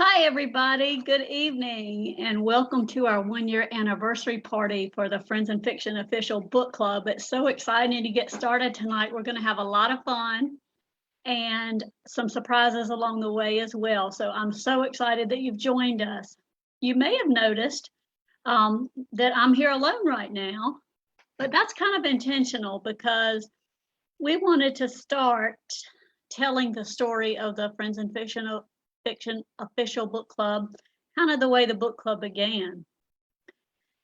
Hi, everybody. Good evening, and welcome to our one-year anniversary party for the Friends and Fiction Official Book Club. It's so exciting to get started tonight. We're going to have a lot of fun and some surprises along the way as well. So I'm so excited that you've joined us. You may have noticed that I'm here alone right now, but that's kind of intentional because we wanted to start telling the story of the Friends and Fiction Official Book Club, kind of the way the book club began.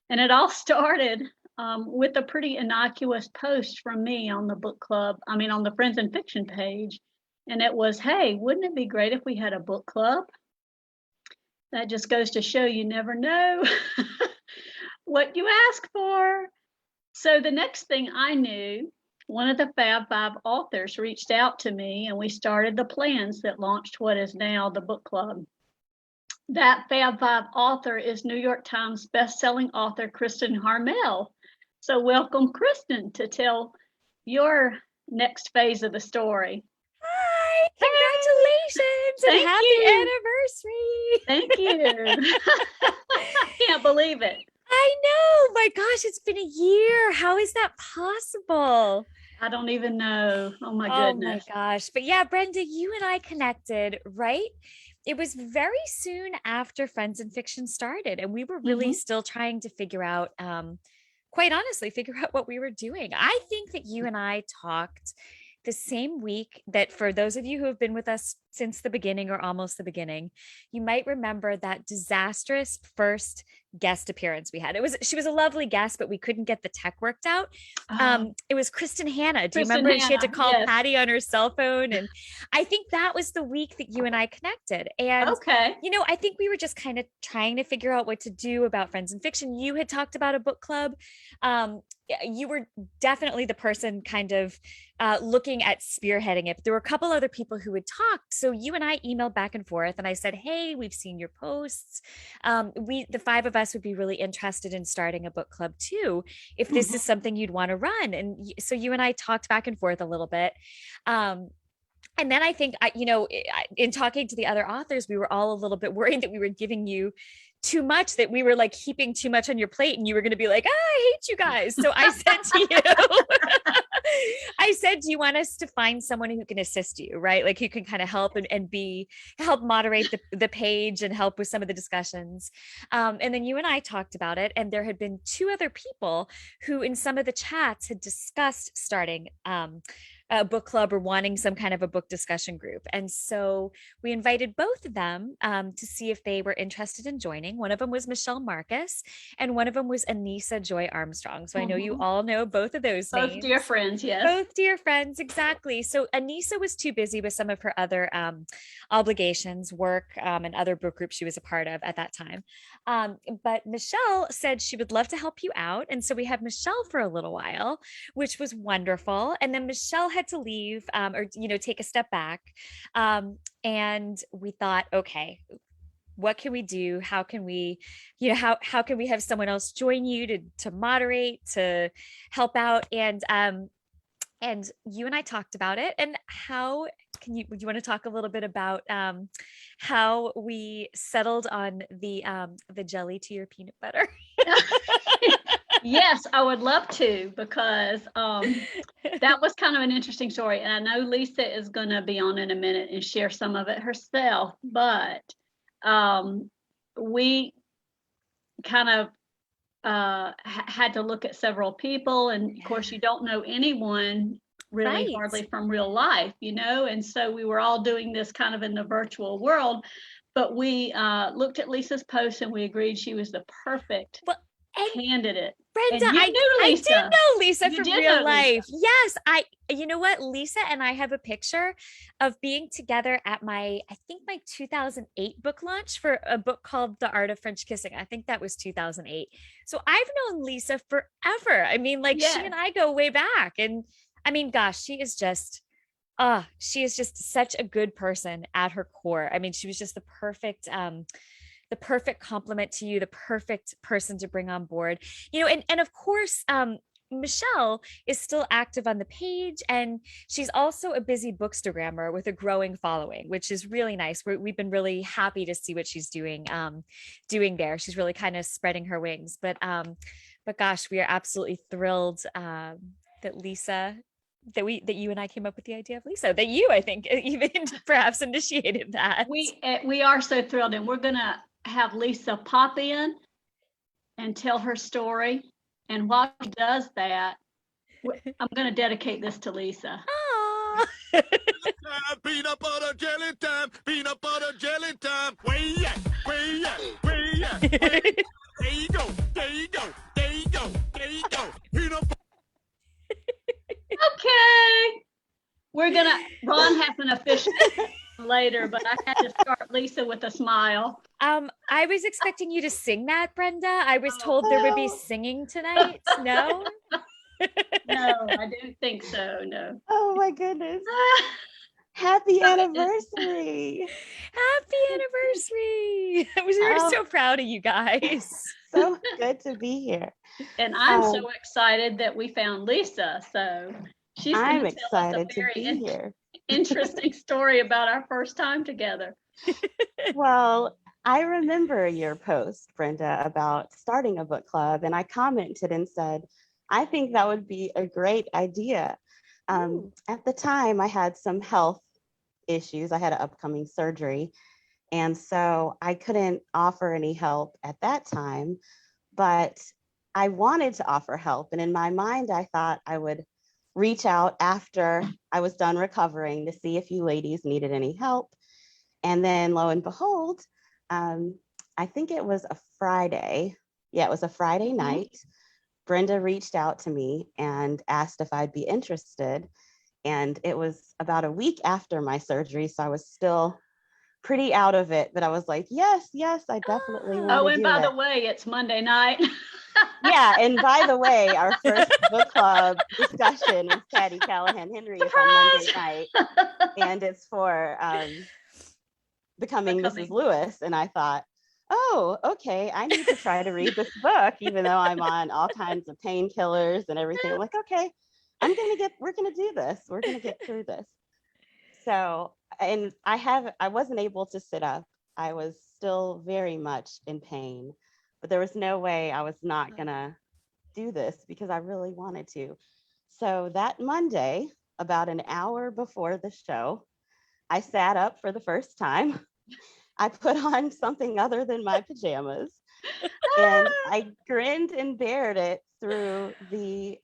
And it all started with a pretty innocuous post from me on the book club, on the Friends and Fiction page. And it was, hey, wouldn't it be great if we had a book club? That just goes to show you never know what you ask for. So the next thing I knew, one of the Fab Five authors reached out to me and we started the plans that launched what is now the book club. That Fab Five author is New York Times bestselling author Kristen Harmel. So welcome, Kristen, to tell your next phase of the story. Hi, congratulations and Thank happy you. anniversary. Thank you. I can't believe it. I know. My gosh, it's been a year. How is that possible? I don't even know. Oh my Oh my goodness. gosh. But yeah, Brenda, you and I connected, right? It was very soon after Friends and Fiction started, and we were really Mhm. still trying to figure out, quite honestly, figure out what we were doing. I think that you and I talked the same week that, for those of you who have been with us since the beginning or almost the beginning, you might remember that disastrous first guest appearance we had. She was a lovely guest, but we couldn't get the tech worked out. It was Kristen Hanna. Do you Kristen remember? And she had to Hanna, call yes. Patty on her cell phone. And I think that was the week that you and I connected. And Okay. I think we were just kind of trying to figure out what to do about Friends and Fiction. You had talked about a book club. You were definitely the person kind of looking at spearheading it. But there were a couple other people who had talked. So you and I emailed back and forth, and I said, hey, we've seen your posts. The five of us would be really interested in starting a book club too, if this is Mhm. something you'd want to run. And so you and I talked back and forth a little bit. And then I think, in talking to the other authors, we were all a little bit worried that we were giving you too much, that we were like heaping too much on your plate and you were going to be like, I hate you guys. So I said to you, I said, do you want us to find someone who can assist you, right? Like who can kind of help and help moderate the page and help with some of the discussions. And then you and I talked about it. And there had been two other people who in some of the chats had discussed starting a book club or wanting some kind of a book discussion group. And so we invited both of them to see if they were interested in joining. One of them was Michelle Marcus, and one of them was Anissa Joy Armstrong. So I know you Mhm. all know both of those Both dear names. friends, yes. Both dear friends, exactly. So Anissa was too busy with some of her other obligations, work, and other book groups she was a part of at that time. But Michelle said she would love to help you out. And so we had Michelle for a little while, which was wonderful. And then Michelle had to leave, or take a step back. And we thought, okay, what can we do? How can we, how can we have someone else join you to moderate, to help out? And you and I talked about it. And how would you want to talk a little bit about how we settled on the jelly to your peanut butter? Yes, I would love to, because that was kind of an interesting story. And I know Lisa is going to be on in a minute and share some of it herself, but we kind of had to look at several people. And of course, you don't know anyone really Right. hardly from real life, and so we were all doing this kind of in the virtual world. But we looked at Lisa's post and we agreed she was the perfect Well, and candidate. Brenda, And you knew I did Lisa. know Lisa You from did real know Lisa. life. Yes, you know what? Lisa and I have a picture of being together at I think my 2008 book launch for a book called The Art of French Kissing. I think that was 2008. So I've known Lisa forever. I mean, like she Yes. and I go way back. And I mean, gosh, she is just such a good person at her core. I mean, she was just the perfect complement to you, the perfect person to bring on board. And of course, Michelle is still active on the page, and she's also a busy bookstagrammer with a growing following, which is really nice. We've been really happy to see what she's doing there. She's really kind of spreading her wings. But gosh, we are absolutely thrilled that Lisa, that you and I came up with the idea of Lisa, that you, I think, even perhaps initiated that. We are so thrilled, and we're gonna have Lisa pop in and tell her story. And while she does that, I'm going to dedicate this to Lisa. Aw. Peanut butter jelly time, peanut butter jelly time. Way at, way at, way at, way at. There you go, there you go, there you go, there you go. Peanut Okay. Ron has an official later, but I had to start Lisa with a smile. I was expecting you to sing that, Brenda. I was told there would be singing tonight. No? No, I don't think so. No. Oh my goodness. Happy anniversary. Happy anniversary. We were so proud of you guys. So good to be here. And I'm so excited that we found Lisa. So I'm excited to be here. Interesting story about our first time together. Well, I remember your post, Brenda, about starting a book club, and I commented and said, I think that would be a great idea. At the time, I had some health issues. I had an upcoming surgery, and so I couldn't offer any help at that time, but I wanted to offer help. And in my mind, I thought I would reach out after I was done recovering to see if you ladies needed any help. And then lo and behold, I think it was a Friday. Yeah, it was a Friday night. Brenda reached out to me and asked if I'd be interested. And it was about a week after my surgery, so I was still pretty out of it, but I was like, yes, I definitely want to do it. Oh, and by the way, it's Monday night. Yeah, and by the way, our first book club discussion with Patty Callahan Henry is on Monday night, and it's for Becoming Mrs. Lewis. And I thought, oh, okay, I need to try to read this book, even though I'm on all kinds of painkillers and everything. I'm like, okay, we're gonna do this. We're gonna get through this. So, and I wasn't able to sit up. I was still very much in pain, but there was no way I was not gonna do this because I really wanted to. So that Monday, about an hour before the show, I sat up for the first time. I put on something other than my pajamas, and I grinned and bared it through the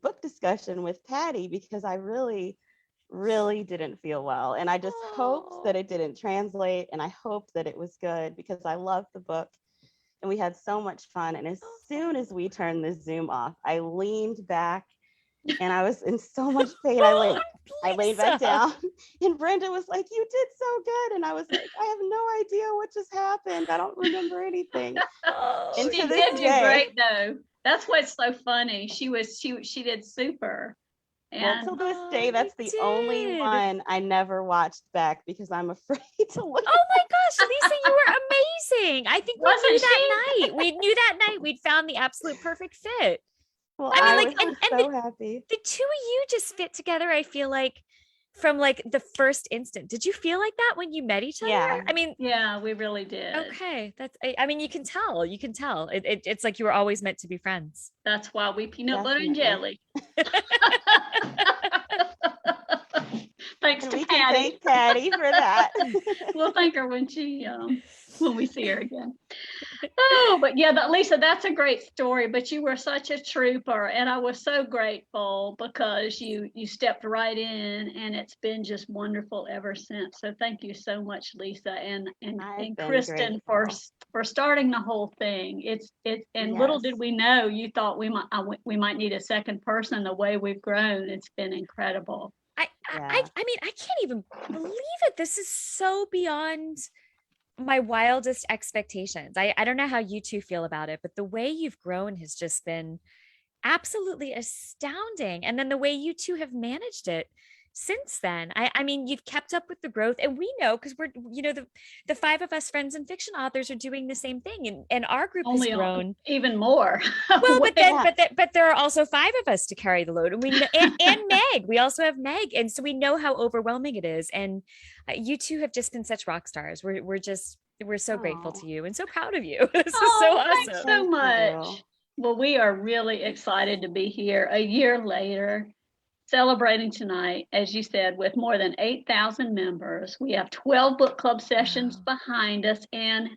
book discussion with Patty because I really didn't feel well. And I just hoped that it didn't translate, and I hoped that it was good because I loved the book and we had so much fun. And as soon as we turned the Zoom off, I leaned back and I was in so much pain. I laid back down, and Brenda was like, you did so good. And I was like, I have no idea what just happened. I don't remember anything. And she did do great though. That's what's so funny. She did super. And well, to this day, that's the only one I never watched back because I'm afraid to look. Oh my gosh, Lisa, you were amazing. I think we knew that night. We knew that night we'd found the absolute perfect fit. Well, I mean, like, and so happy. The two of you just fit together, I feel like, from like the first instant. Did you feel like that when you met each other? Yeah. I mean, yeah, we really did. Okay. I mean, you can tell. It's like you were always meant to be friends. That's why we peanut butter and jelly. Thanks to Patty. Thank Patty for that. We'll thank her when we see her again. Oh, but yeah, Lisa, that's a great story. But you were such a trooper, and I was so grateful because you stepped right in, and it's been just wonderful ever since. So thank you so much, Lisa, and Kristen for starting the whole thing. And little did we know, you thought we might need a second person. The way we've grown, it's been incredible. I mean, I can't even believe it. This is so beyond my wildest expectations. I don't know how you two feel about it, but the way you've grown has just been absolutely astounding. And then the way you two have managed it since then. I mean, you've kept up with the growth, and we know because we're, the five of us friends and fiction authors are doing the same thing, and our group has grown even more. well. But there are also five of us to carry the load, and we know, and Meg. We also have Meg, and so we know how overwhelming it is. And you two have just been such rock stars. We're so grateful to you and so proud of you. This is so awesome. Thanks so much. Well, we are really excited to be here a year later, celebrating tonight, as you said, with more than 8,000 members. We have 12 book club sessions behind us, and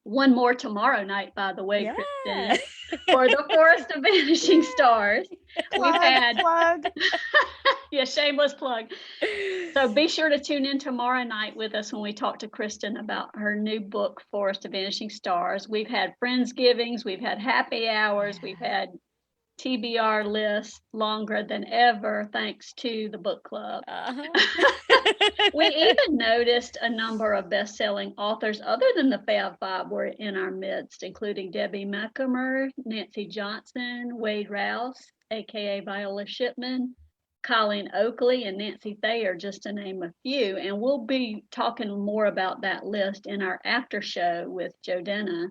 one more tomorrow night, by the way, Kristen, for the Forest of Vanishing Stars. We've had shameless plug. So be sure to tune in tomorrow night with us when we talk to Kristen about her new book, Forest of Vanishing Stars. We've had Friendsgivings, we've had happy hours, we've had TBR lists longer than ever, thanks to the book club. We even noticed a number of best-selling authors other than the Fab Five were in our midst, including Debbie Macomber, Nancy Johnson, Wade Rouse, aka Viola Shipman, Colleen Oakley, and Nancy Thayer, just to name a few. And we'll be talking more about that list in our after show with Jodena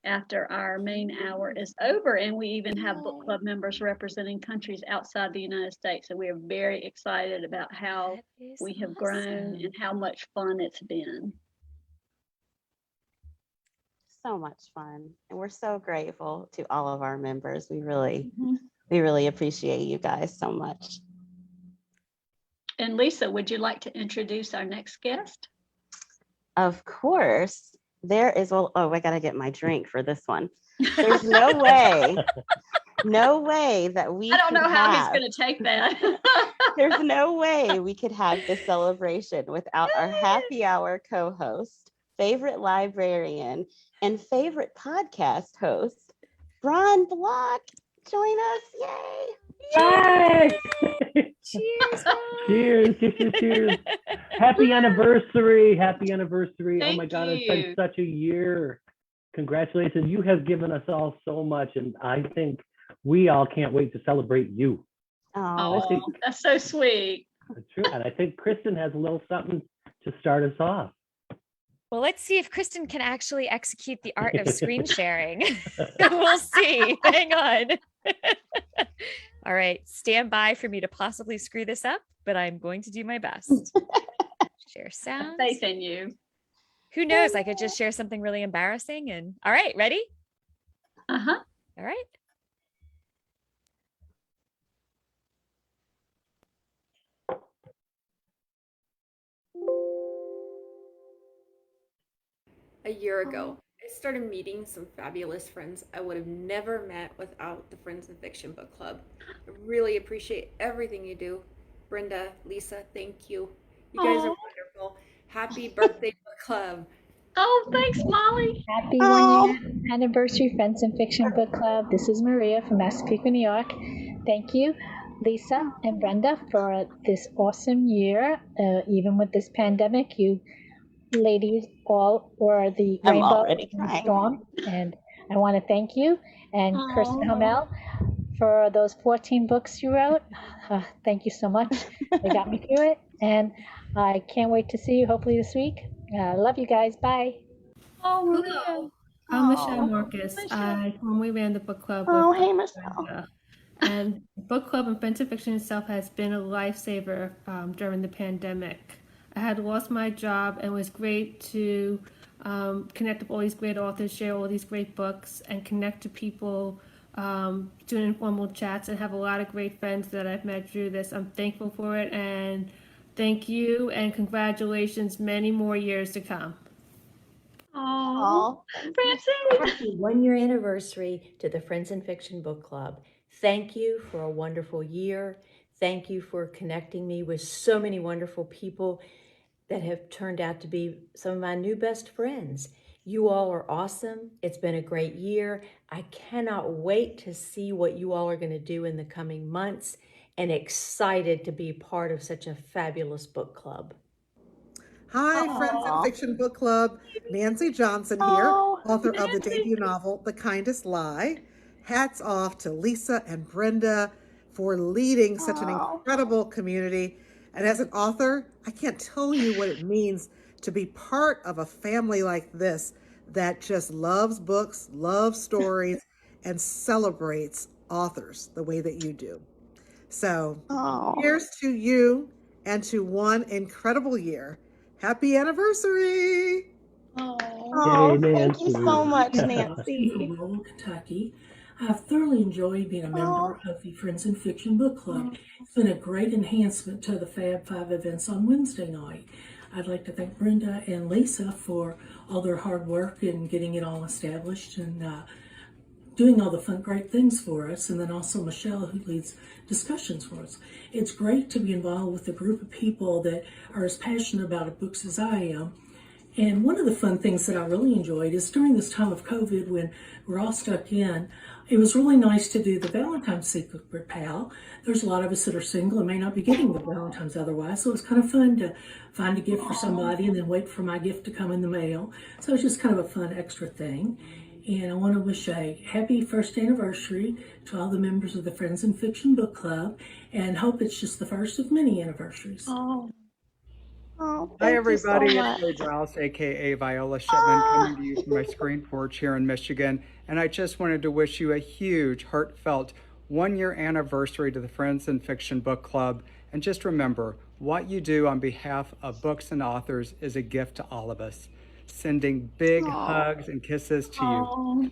after our main hour is over. And we even have book club members representing countries outside the United States. So we are very excited about how we have grown and how much fun it's been. So much fun. And we're so grateful to all of our members. We really appreciate you guys so much. And Lisa, would you like to introduce our next guest? Of course. There is, I gotta get my drink for this one. There's no way that we I don't know how he's gonna take that. There's no way we could have this celebration without our happy hour co-host, favorite librarian, and favorite podcast host, Bron Block. Join us, yay! Hi! Cheers! Cheers! Happy anniversary! Oh my God, Thank it's been such a year. Congratulations! You have given us all so much, and I think we all can't wait to celebrate you. Oh, that's so sweet. That's true, and I think Kristen has a little something to start us off. Well, let's see if Kristen can actually execute the art of screen sharing. We'll see. Hang on. All right, stand by for me to possibly screw this up, but I'm going to do my best. Share sound. Faith in you. Who knows? I could just share something really embarrassing. And all right, ready? Uh-huh. All right. A year ago, I started meeting some fabulous friends I would have never met without the Friends in Fiction Book Club. I really appreciate everything you do. Brenda, Lisa, thank you. You guys are wonderful. Happy birthday, book club. Oh, thanks, Molly. Happy 1 year anniversary, Friends in Fiction Book Club. This is Maria from Massapequa, New York. Thank you, Lisa and Brenda, for this awesome year. Even with this pandemic, you ladies all were the rainbow in the storm, and I want to thank you and Kirsten Hummel for those 14 books you wrote. Thank you so much. They got me through it, and I can't wait to see you hopefully this week. Love you guys. Bye. Hello, I'm Michelle Marcus. I formerly ran the book club. Hey, Michelle. And the book club and Friends in Fiction itself has been a lifesaver during the pandemic. I had lost my job, and it was great to connect with all these great authors, share all these great books, and connect to people, do informal chats, and have a lot of great friends that I've met through this. I'm thankful for it, and thank you, and congratulations, many more years to come. Oh, Francine. Happy 1 year anniversary to the Friends in Fiction Book Club. Thank you for a wonderful year. Thank you for connecting me with so many wonderful people that have turned out to be some of my new best friends. You all are awesome. It's been a great year. I cannot wait to see what you all are going to do in the coming months, and excited to be part of such a fabulous book club. Hi, Friends in Fiction Book Club. Nancy Johnson here, author of the debut novel, The Kindest Lie. Hats off to Lisa and Brenda for leading such an incredible community. And as an author, I can't tell you what it means to be part of a family like this that just loves books, loves stories, and celebrates authors the way that you do. So here's to you and to one incredible year. Happy anniversary. Oh, thank you so much, Nancy. From Louisville, Kentucky. I've thoroughly enjoyed being a member of the Friends in Fiction Book Club. It's been a great enhancement to the Fab Five events on Wednesday night. I'd like to thank Brenda and Lisa for all their hard work in getting it all established and doing all the fun, great things for us, and then also Michelle, who leads discussions for us. It's great to be involved with a group of people that are as passionate about books as I am. And one of the fun things that I really enjoyed is during this time of COVID, when we're all stuck in, it was really nice to do the Valentine's Secret Pal. There's a lot of us that are single and may not be getting the Valentine's otherwise, so it's kind of fun to find a gift for somebody and then wait for my gift to come in the mail. So it's just kind of a fun extra thing. And I want to wish a happy first anniversary to all the members of the Friends in Fiction Book Club, and hope it's just the first of many anniversaries. Hi everybody, it's Ray Giles, aka Viola Shipman, coming to you from my screen porch here in Michigan. And I just wanted to wish you a huge, heartfelt 1-year anniversary to the Friends in Fiction Book Club. And just remember, what you do on behalf of books and authors is a gift to all of us. Sending big hugs and kisses to you.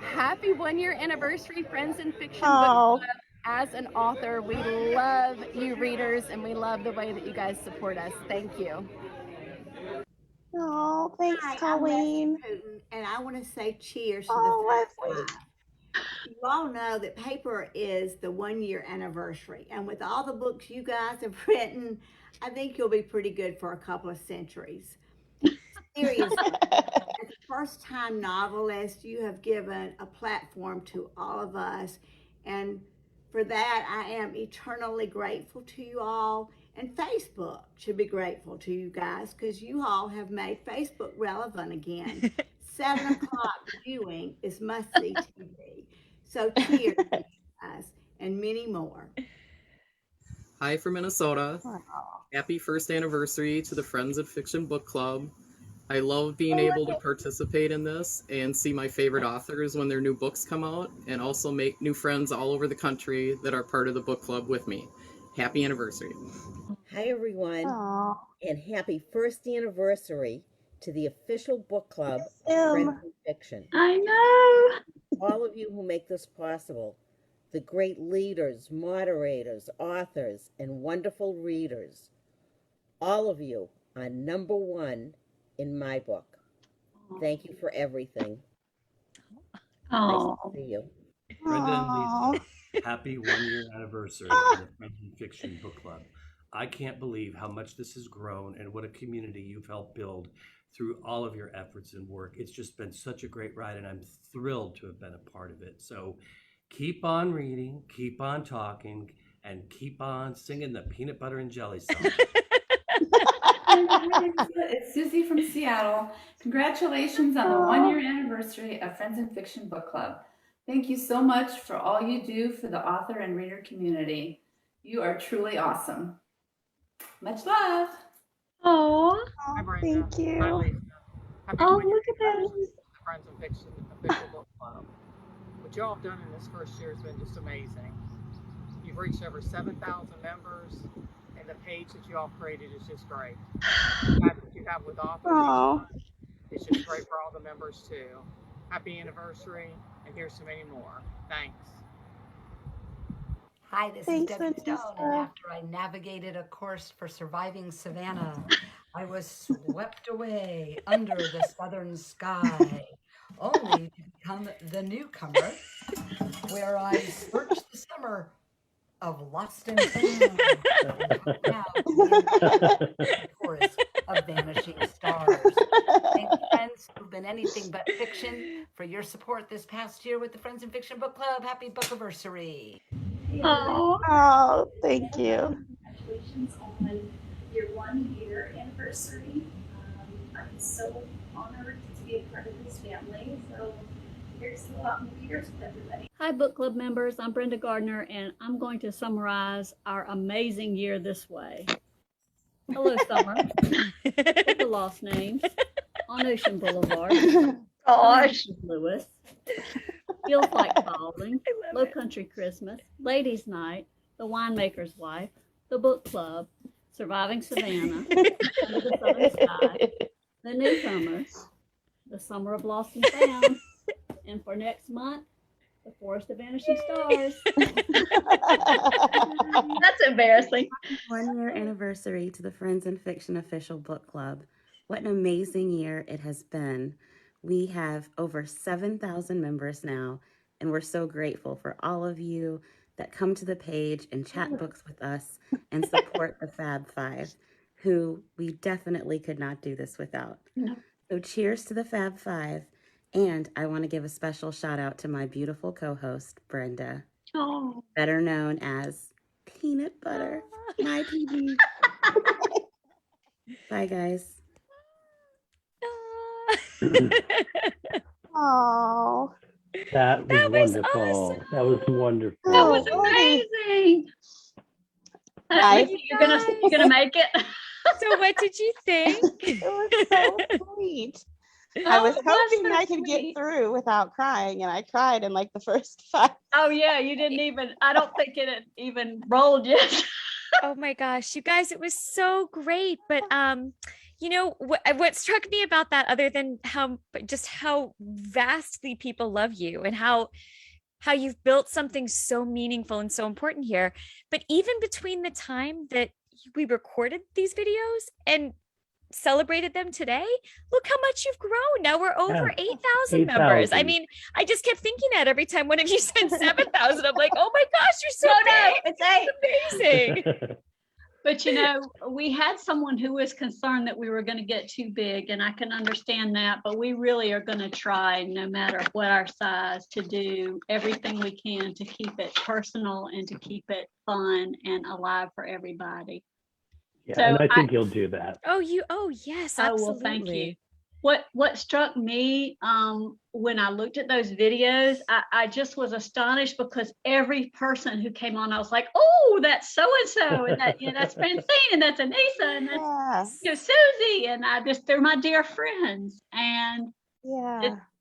Happy 1-year anniversary, Friends in Fiction Book Club. As an author, we love you readers, and we love the way that you guys support us. Thank you. Oh, thanks, Colleen. And I want to say cheers to the Fab Five. You all know that paper is the 1-year anniversary, and with all the books you guys have written, I think you'll be pretty good for a couple of centuries. Seriously, as a first-time novelist, you have given a platform to all of us, and for that, I am eternally grateful to you all. And Facebook should be grateful to you guys, because you all have made Facebook relevant again. 7 o'clock viewing is must-see TV. So cheers, guys, and many more. Hi from Minnesota. Happy first anniversary to the Friends of Fiction Book Club. I love being able to participate in this and see my favorite authors when their new books come out, and also make new friends all over the country that are part of the book club with me. Happy anniversary. Hi everyone, and happy first anniversary to the official book club, Friends in Fiction. I know. All of you who make this possible, the great leaders, moderators, authors, and wonderful readers. All of you are number one in my book. Thank you for everything. Nice to see you. Brenda and Lisa, happy 1-year anniversary of the Friends in Fiction Book Club. I can't believe how much this has grown and what a community you've helped build through all of your efforts and work. It's just been such a great ride, and I'm thrilled to have been a part of it. So keep on reading, keep on talking, and keep on singing the peanut butter and jelly song. It's Susie from Seattle. Congratulations on the 1-year anniversary of Friends in Fiction Book Club. Thank you so much for all you do for the author and reader community. You are truly awesome. Much love. Oh, thank you. Oh, look at that. The Friends in Fiction Official Book Club. What y'all have done in this first year has been just amazing. You've reached over 7,000 members, and the page that you all created is just great. The fact that you have with authors, it's just great for all the members too. Happy anniversary, and here's to many more. Thanks. Hi, this is Debbie Stone, and after I navigated a course for surviving Savannah, I was swept away under the southern sky, only to become the newcomer, where I searched the summer of Lost and Found, now the chorus of vanishing stars. Thank you, friends who've been anything but fiction, for your support this past year with the Friends in Fiction Book Club. Happy book anniversary. Oh, thank you. Congratulations on your 1-year anniversary. I'm so honored to be a part of this family. So here's a lot more years with everybody. Hi, book club members. I'm Brenda Gardner, and I'm going to summarize our amazing year this way. Hello, Summer. With the Lost Names on Ocean Boulevard. Gosh. Lewis. Feels Like Falling. Low Country Christmas. Ladies' Night. The Winemaker's Wife. The Book Club. Surviving Savannah. Under the Southern Sky. The Newcomers. The Summer of Lost and Found. And for next month, The Forest of Vanishing Stars. That's embarrassing. 1 year anniversary to the Friends in Fiction Official Book Club. What an amazing year it has been. We have over 7,000 members now, and we're so grateful for all of you that come to the page and chat books with us and support the Fab Five, who we definitely could not do this without. No. So cheers to the Fab Five. And I want to give a special shout out to my beautiful co-host, Brenda, Oh. better known as Peanut Butter. My PB. Bye, guys. Oh, That was wonderful. awesome. That was wonderful. That was Oh, amazing. Nice. You're gonna make it. So what did you think? It was so sweet. I was Oh, it was hoping so I could get sweet. through without crying, and I cried in like the first 5. Oh yeah, you didn't even. I don't think it had even rolled yet. Oh my gosh, you guys, it was so great. But you know what struck me about that, other than how vastly people love you and how you've built something so meaningful and so important here. But even between the time that we recorded these videos and celebrated them today, look how much you've grown. Now we're over Yeah. 8,000 members. I 8,000. mean, I just kept thinking that every time one of you said 7,000. I'm like, oh my gosh, you're so No, big. it's 8. It's amazing. But we had someone who was concerned that we were going to get too big, and I can understand that. But we really are going to try, no matter what our size, to do everything we can to keep it personal and to keep it fun and alive for everybody. Yeah, So and I think you'll do that. Oh, yes, Oh, absolutely. well, thank you. What struck me when I looked at those videos, I just was astonished because every person who came on, I was like, oh, that's so and so, and that that's Francine, and that's Anissa, and that's Susie, and they're my dear friends, and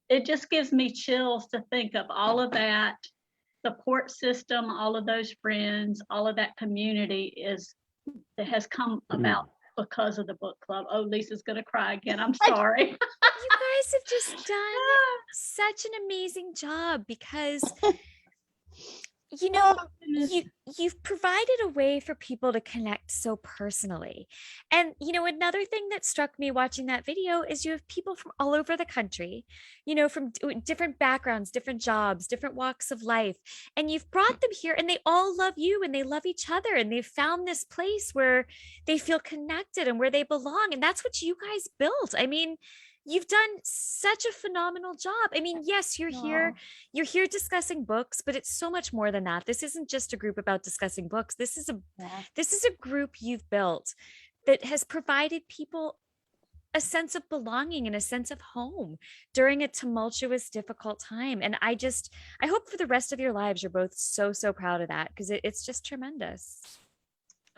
it just gives me chills to think of all of that support system, all of those friends, all of that community that has come about because of the book club. Oh, Lisa's gonna cry again. I'm sorry. You guys have just done such an amazing job because you've provided a way for people to connect so personally. And another thing that struck me watching that video is you have people from all over the country, from different backgrounds, different jobs, different walks of life, and you've brought them here, and they all love you and they love each other, and they've found this place where they feel connected and where they belong. And that's what you guys built. I mean, you've done such a phenomenal job. I mean, yes, you're here discussing books, but it's so much more than that. This isn't just a group about discussing books. This is a group you've built that has provided people a sense of belonging and a sense of home during a tumultuous, difficult time. And I hope for the rest of your lives, you're both so proud of that, because it's just tremendous.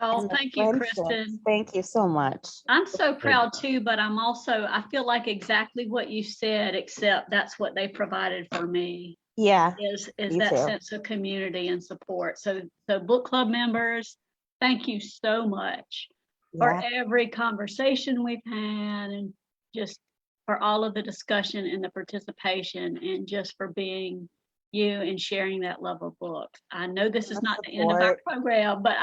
Oh, And the thank you, friendships. Kristen. Thank you so much. I'm so proud too, but I feel like exactly what you said, except that's what they provided for me. Yeah. Is me that too. sense of community and support. So book club members, thank you so much for every conversation we've had, and just for all of the discussion and the participation, and just for being you and sharing that love of books. I know this is not the end of our program, but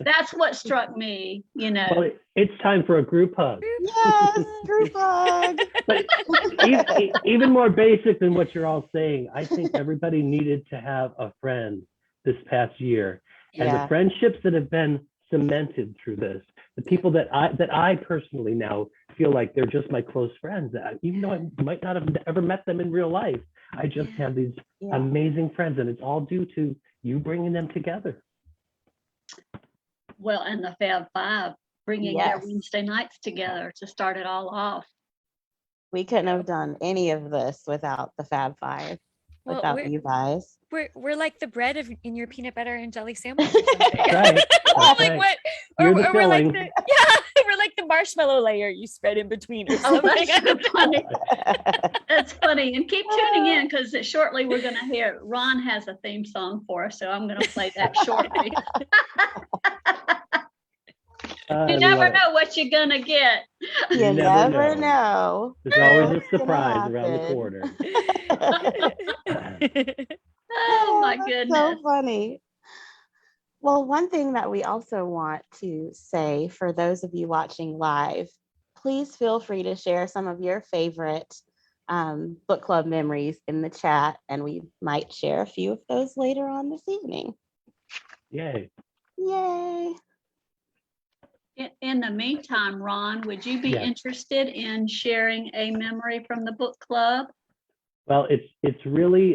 that's what struck me, Well, it's time for a group hug. Yes, group hug. But even more basic than what you're all saying, I think everybody needed to have a friend this past year. And the friendships that have been cemented through this, the people that I personally now feel like they're just my close friends, even though I might not have ever met them in real life, I just have these amazing friends, and it's all due to you bringing them together. Well, and the Fab Five bringing their Wednesday nights together to start it all off. We couldn't have done any of this without the Fab Five, Well, without you guys. We're like the bread in your peanut butter and jelly sandwich or something. Right. Like Right. what? You're the we're like filling. we're like the marshmallow layer you spread in between or Oh, something. that's so funny. That's funny. And keep tuning in because shortly we're going to hear Ron has a theme song for us. So I'm going to play that shortly. I You never love it. know what you're going to get. You never know. There's always a what's gonna surprise around the happen. corner. Oh, my That's goodness. so funny. Well, one thing that we also want to say for those of you watching live, please feel free to share some of your favorite book club memories in the chat, and we might share a few of those later on this evening. Yay. Yay. In the meantime, Ron, would you be Yes. interested in sharing a memory from the book club? Well, it's really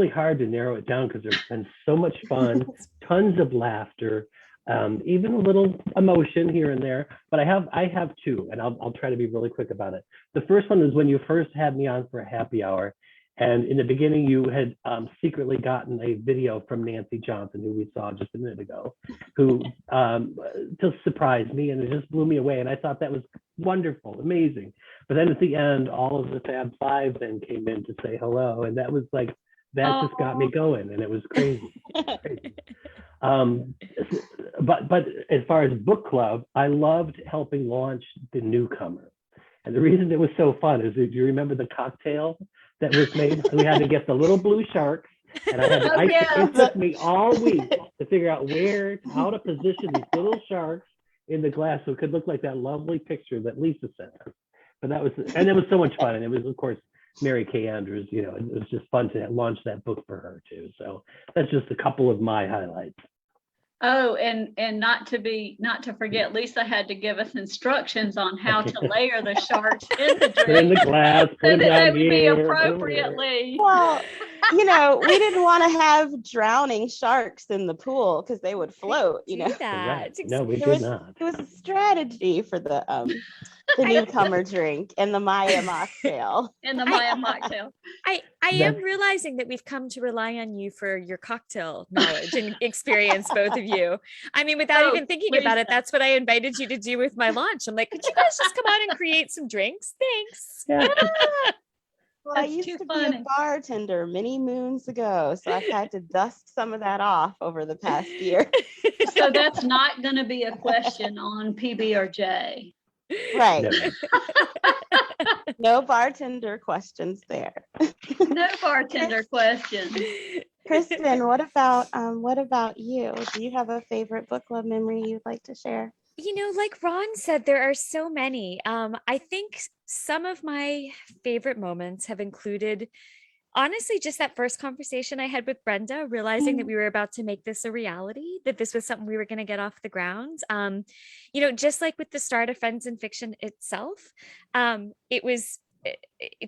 hard to narrow it down because there's been so much fun, tons of laughter, even a little emotion here and there. But I have two, and I'll try to be really quick about it. The first one is when you first had me on for a happy hour, and in the beginning you had secretly gotten a video from Nancy Johnson, who we saw just a minute ago, who just surprised me, and it just blew me away. And I thought that was wonderful, amazing. But then at the end, all of the Fab Five then came in to say hello, and that was like, that just got me going, and it was crazy. Crazy. But as far as book club, I loved helping launch the newcomer. And the reason it was so fun is, do you remember the cocktail that was made? We had to get the little blue sharks, and it took me all week to figure out how to position these little sharks in the glass so it could look like that lovely picture that Lisa sent us. But it was so much fun, and it was, of course, Mary Kay Andrews. You know, it was just fun to launch that book for her too. So that's just a couple of my highlights. Oh, and not to forget, Lisa had to give us instructions on how to layer the sharks in the drink. Put in the glass, put so them that they down would be here. appropriately. Well, we didn't want to have drowning sharks in the pool because they would float, you know. Correct. No, we It did was, not. it was a strategy for the newcomer drink and the Maya mocktail. And the Maya mocktail. I am realizing that we've come to rely on you for your cocktail knowledge and experience, both of you. I mean, without even thinking about it, that's what I invited you to do with my launch. I'm like, could you guys just come on and create some drinks? Thanks. Well, I used to be a bartender many moons ago, so I've had to dust some of that off over the past year. So that's not going to be a question on PB or J. Right. No bartender questions there. No bartender questions. Kristen, what about you? Do you have a favorite book club memory you'd like to share? You know, like Ron said, there are so many. I think some of my favorite moments have included, honestly, just that first conversation I had with Brenda, realizing that we were about to make this a reality, that this was something we were going to get off the ground. You know, just like with the start of Friends in Fiction itself, it was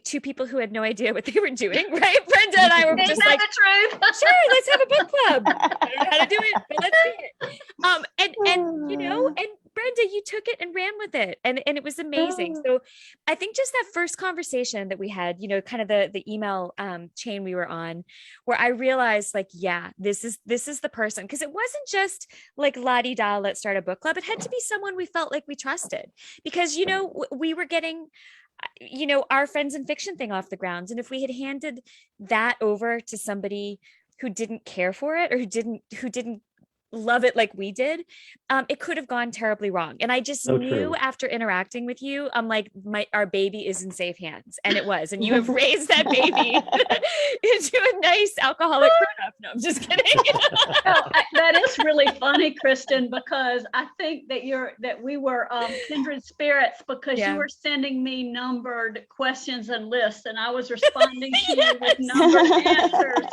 two people who had no idea what they were doing, right? Brenda and I were Isn't just that like, the truth? sure, let's have a book club. I don't know how to do it, but let's do it. And you know, and Brenda, you took it and ran with it, and it was amazing. So I think just that first conversation that we had, you know, kind of the email chain we were on, where I realized, like, yeah, this is the person, because it wasn't just like la-di-da, let's start a book club. It had to be someone we felt like we trusted, because, you know, we were getting, you know, our Friends in Fiction thing off the ground, and if we had handed that over to somebody who didn't care for it, or who didn't love it like we did, it could have gone terribly wrong. And I just knew after interacting with you, I'm like, our baby is in safe hands, and it was. And you have raised that baby into a nice alcoholic grown-up. No, I'm just kidding. That is really funny, Kristen, because I think that we were kindred spirits, because you were sending me numbered questions and lists, and I was responding to you with numbered answers,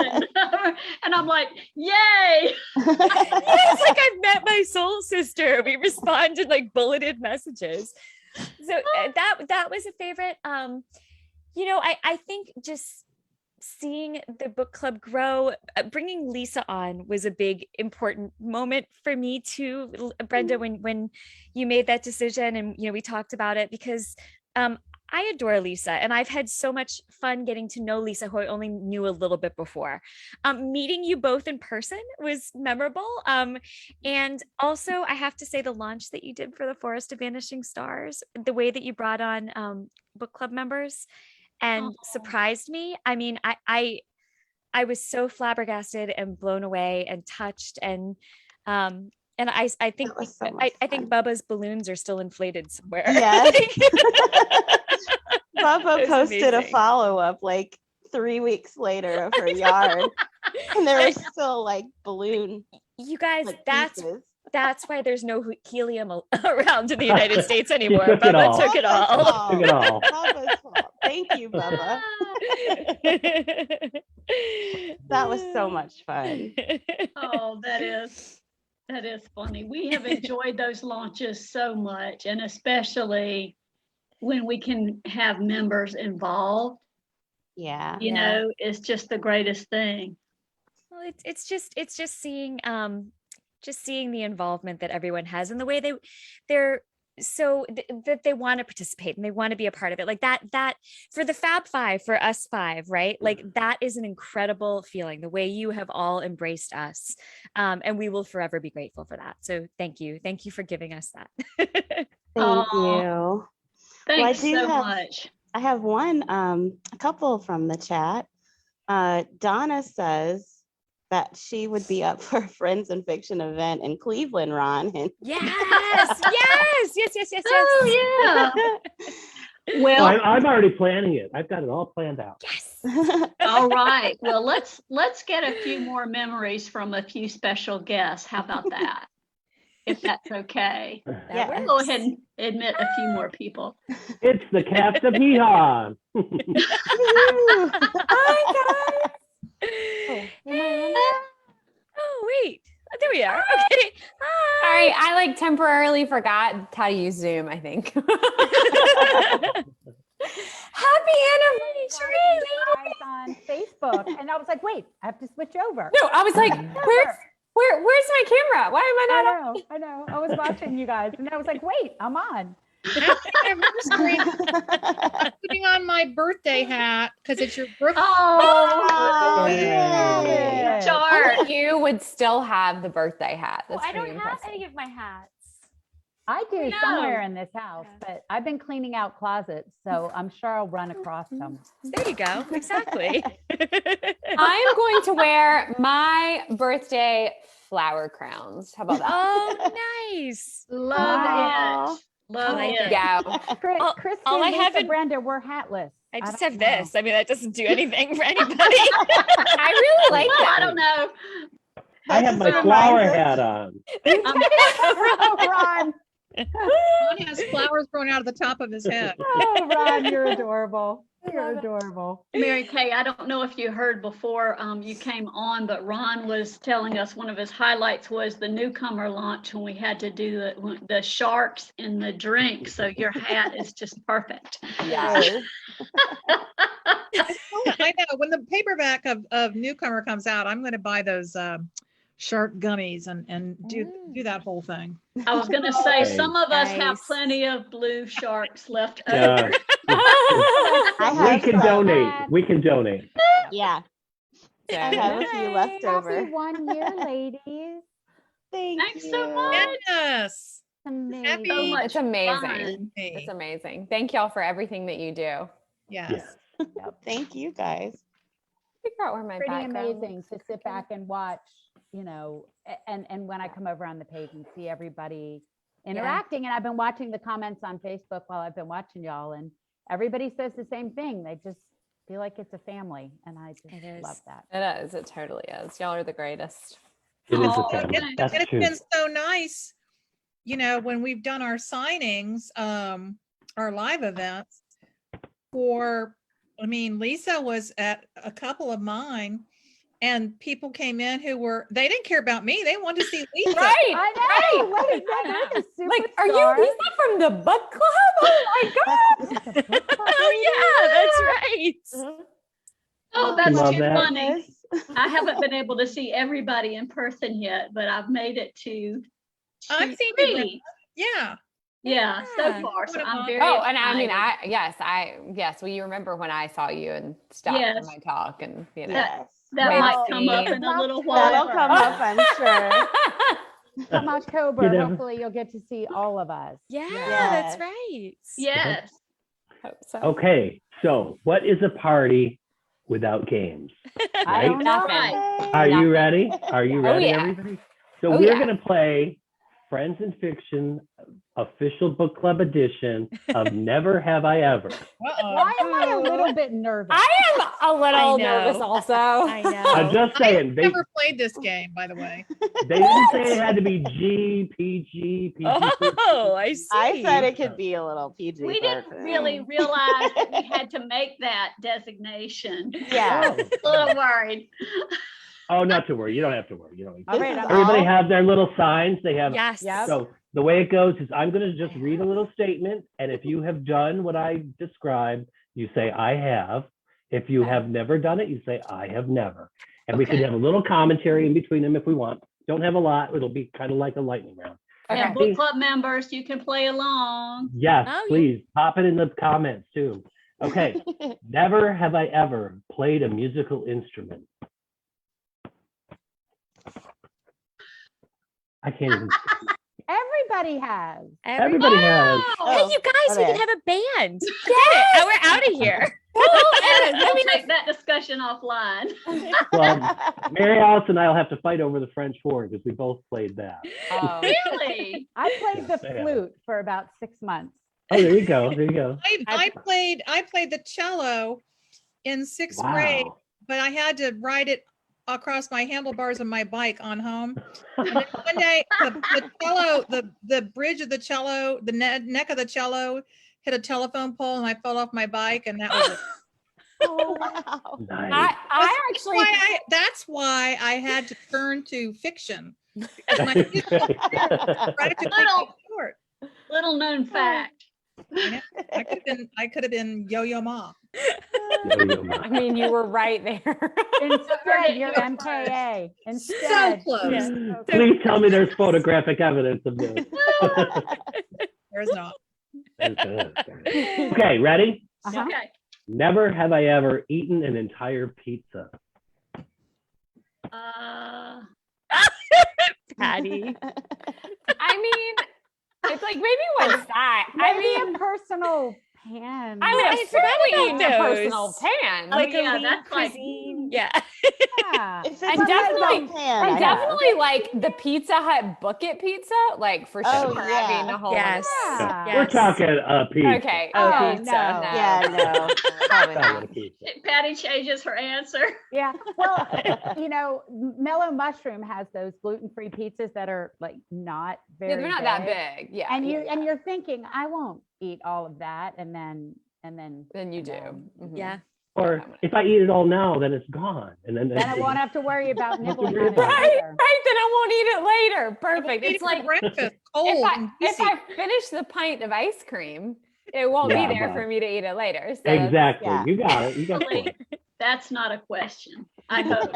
and I'm like, yay! It's like I've met my soul sister. We responded like bulleted messages. So that was a favorite. You know, I think just seeing the book club grow, bringing Lisa on was a big, important moment for me too, Brenda, when you made that decision, and, you know, we talked about it, because I adore Lisa, and I've had so much fun getting to know Lisa, who I only knew a little bit before. Meeting you both in person was memorable. And also, I have to say, the launch that you did for the Forest of Vanishing Stars, the way that you brought on book club members and surprised me. I mean, I was so flabbergasted and blown away and touched, and I think I think Bubba's balloons are still inflated somewhere. Yes. Bubba was posted amazing. a follow-up like 3 weeks later of her yard, and there was still like balloon. You guys, like, that's pieces. that's why there's no helium around in the United States He anymore. took it all. Bubba took it all. Took it all. Bubba's fault. Thank you, Bubba. That was so much fun. Oh, that is funny. We have enjoyed those launches so much, and especially when we can have members involved. Yeah. You know, it's just the greatest thing. Well, it's just seeing the involvement that everyone has and the way they're so that they want to participate and they want to be a part of it, like that for the Fab Five, for us five, right? Like that is an incredible feeling, the way you have all embraced us, and we will forever be grateful for that. So thank you for giving us that. Thank you. Thanks do so have- much. I have a couple from the chat. Donna says that she would be up for a Friends and Fiction event in Cleveland, Ron. And Yes. Oh, yeah. Well, I'm already planning it. I've got it all planned out. Yes. all right. Well, let's get a few more memories from a few special guests. How about that? If that's okay. Yeah. We'll go ahead and admit a few more people. It's the cast of Hee-Haw. Oh wait, there we are. Okay. Sorry, I like temporarily forgot how to use Zoom, I think. Happy anniversary, lady! On Facebook, and I was like, wait, I have to switch over. No, I was like, where's my camera? Why am I not on? I know. I was watching you guys, and I was like, wait, I'm on. Anniversary. I'm putting on my birthday hat because it's your birthday. Oh, yay. Or you would still have the birthday hat. That's I don't pretty have impressive. any of my hats. I do No. somewhere in this house, but I've been cleaning out closets, so I'm sure I'll run across them. There you go. Exactly. I'm going to wear my birthday flower crowns. How about that? Oh, nice. love it. Love like it. Yeah. Christy, all I Lisa, have in- Brenda, we're hatless. I just don't have know. this. I mean, that doesn't do anything for anybody. I really like Well, that. I don't know. I have my That flower reminds us- hat on. Oh, Ron. Ron has flowers growing out of the top of his head. Oh, Ron, you're adorable. You're adorable. Mary Kay, I don't know if you heard before you came on, but Ron was telling us one of his highlights was the newcomer launch when we had to do the sharks in the drink. So your hat is just perfect. Yes. I know. When the paperback of Newcomer comes out, I'm going to buy those shark gummies and do that whole thing. I was going to say, Nice. some of us have Nice. plenty of blue sharks left Yeah. over. I We have can some. donate. We can donate. Yeah. I have a few left over. Happy 1 year, ladies. Thanks so much. Yes. Amazing. Happy- So much It's amazing. fun. It's amazing. Thank y'all for everything that you do. Yes. Thank you guys. Figure out where my Pretty background amazing to sit back and watch, you know, and when I come over on the page and see everybody interacting, and I've been watching the comments on Facebook while I've been watching y'all, and everybody says the same thing. They just feel like it's a family, and I just love that. It is. It totally is. Y'all are the greatest. It is Oh, a family. and That's And it's true. been so nice, you know, when we've done our signings, our live events Lisa was at a couple of mine and people came in they didn't care about me. They wanted to see Lisa. Right. I know. Right. Wait, Brenda, you're the Like, are you superstar. Lisa from the book club? Oh my god. Oh yeah, that's right. Oh, that's Love too that. funny. I haven't been able to see everybody in person yet, but I've made it to I've seen you. Brenda. three. Yeah. Yeah, so Yeah. far. So I'm Oh, very Oh, and I mean, excited. yes. Well, you remember when I saw you and stopped Yes. for my talk and, you know. That, Yes. that Wait might to come up see. in a little That'll while. come up, I'm sure. Come October, You know. hopefully you'll get to see all of us. Yeah, Yes. that's right. Yes. Hope so. Okay, so what is a party without games? I Right? don't know. Right. Are you Nothing. ready? Are you ready, yeah. everybody? So Oh, we're yeah. going to play Friends in Fiction official book club edition of Never Have I Ever. Why am I a little bit nervous? I am a little I know. nervous also. I know. I'm just saying, I've they never played this game, by the way. didn't say it had to be G, PG, PG. Oh, I see. I said it could be a little PG. We didn't really realize that we had to make that designation. Yeah. A little worried. Oh, not to worry. You don't have to worry. You don't. All right, I'm Everybody all- have their little signs. They have. Yes. Yep. So the way it goes is I'm going to just read a little statement. And if you have done what I described, you say, I have. If you have never done it, you say, I have never. And we can have a little commentary in between them if we want. Don't have a lot. It'll be kind of like a lightning round. And book club members, you can play along. Yes, Oh, yeah. please pop it in the comments too. Okay. Never have I ever played a musical instrument. I can't even. Everybody has. Everybody has. Hey, you guys, we okay. can have a band. Get it? Oh, we're out of here. We'll take that discussion offline. Well, Mary Alice and I will have to fight over the French horn because we both played that. Oh. Really? I played the Yeah. flute for about 6 months. Oh, there you go. There you go. I played the cello in sixth grade, Wow. but I had to ride it across my handlebars of my bike on home. And then one day, the cello, the bridge of the cello, the neck of the cello hit a telephone pole, and I fell off my bike, and that was it. Oh, wow. Nice. I actually That's why I had to turn to fiction. Because my musical career tried to take me short. Little known fact. I could have been Yo-Yo Ma. I mean, you were right there. Instead, you're MKA. Instead. So close. Yeah. Please tell me there's photographic evidence of this. There's not. Okay, ready? Uh-huh. Okay. Never have I ever eaten an entire pizza. Patty. I mean, it's like maybe one side. I Maybe mean, a personal pan. I would I have forgot certainly about eaten a those. personal pan. Oh, Like yeah, a lean that's like- cuisine. Yeah. Yeah. If it's And a definitely- metal pan, I And have. definitely like the Pizza Hut bucket pizza, like for sure. Oh, yeah. I mean, the whole Yes. Yeah. Yes. We're talking pizza. Okay. Oh, okay, no. so Yeah, no. Probably Talking not. pizza. Patty changes her answer. Yeah. Well, you know, Mellow Mushroom has those gluten-free pizzas that are like not very Yeah, they're not that big. Yeah. And yeah, you're thinking, I won't eat all of that, and then then you do. Mhm. Yeah. Or if I eat it all now, then it's gone. And then I won't have to worry about nibbling on it Right, later. right. Then I won't eat it later. Perfect. Eat It's it for like breakfast, cold and if juicy. I finish the pint of ice cream, it won't Yeah, be there but- for me to eat it later. So that's- Exactly. Yeah. You got it. You got Really, it. that's not a question. I hope.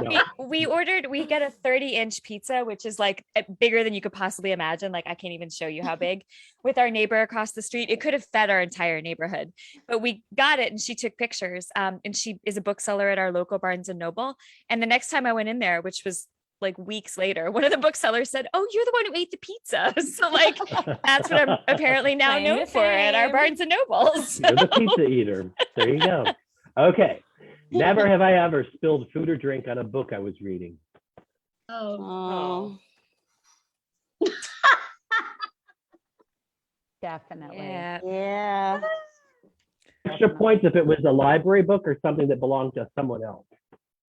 No. We get a 30-inch pizza, which is like bigger than you could possibly imagine. Like I can't even show you how big. With our neighbor across the street, it could have fed our entire neighborhood. But we got it, and she took pictures. And she is a bookseller at our local Barnes and Noble. And the next time I went in there, which was like weeks later, one of the booksellers said, "Oh, you're the one who ate the pizza." So like that's what I'm apparently now Claim known to for at our fame. Barnes and Nobles. You're the pizza eater. There you go. Okay. Never have I ever spilled food or drink on a book I was reading. Oh. Oh. Definitely. Yeah. Yeah. Extra points if it was a library book or something that belonged to someone else.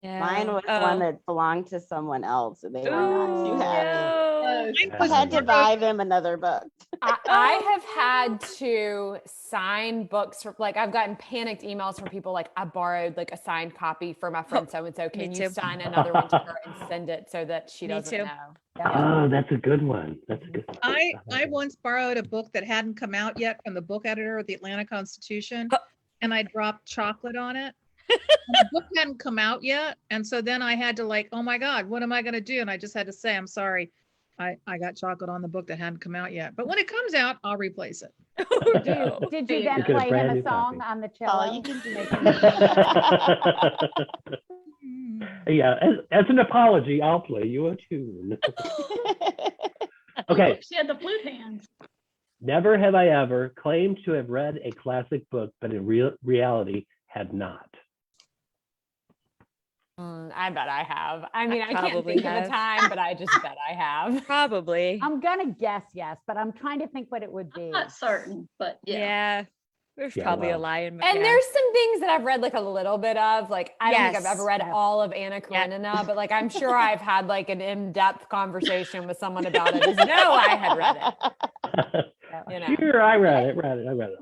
Yeah. Mine was one that belonged to someone else, and they were not too happy. No. I had to buy them another book. I have had to sign books for, like, I've gotten panicked emails from people like, I borrowed like a signed copy for my friend so and so. Can Me you too. sign another one to her and send it so that she Me doesn't too. know? Oh, that's a good one. That's a good one. I once borrowed a book that hadn't come out yet from the book editor of the Atlanta Constitution, and I dropped chocolate on it. And the book hadn't come out yet, and so then I had to like, oh my God, what am I going to do? And I just had to say, I'm sorry, I got chocolate on the book that hadn't come out yet. But when it comes out, I'll replace it. Did you then You could have play brand him a new song copy. on the cello? you can do. Yeah, as an apology, I'll play you a tune. Okay. She had the flute hands. Never have I ever claimed to have read a classic book, but in reality had not. I bet I have. I mean, I can't probably think of have. a time, but I just bet I have. Probably. I'm gonna guess yes, but I'm trying to think what it would be. Not certain, but yeah. Yeah. There's Yeah, probably well. a lie in my And yeah. there's some things that I've read like a little bit of. Like I don't think I've Yes. ever read all of Anna Karenina, but like I'm sure I've had like an in-depth conversation with someone about it. As though I had read it. You know. Sure, I read it.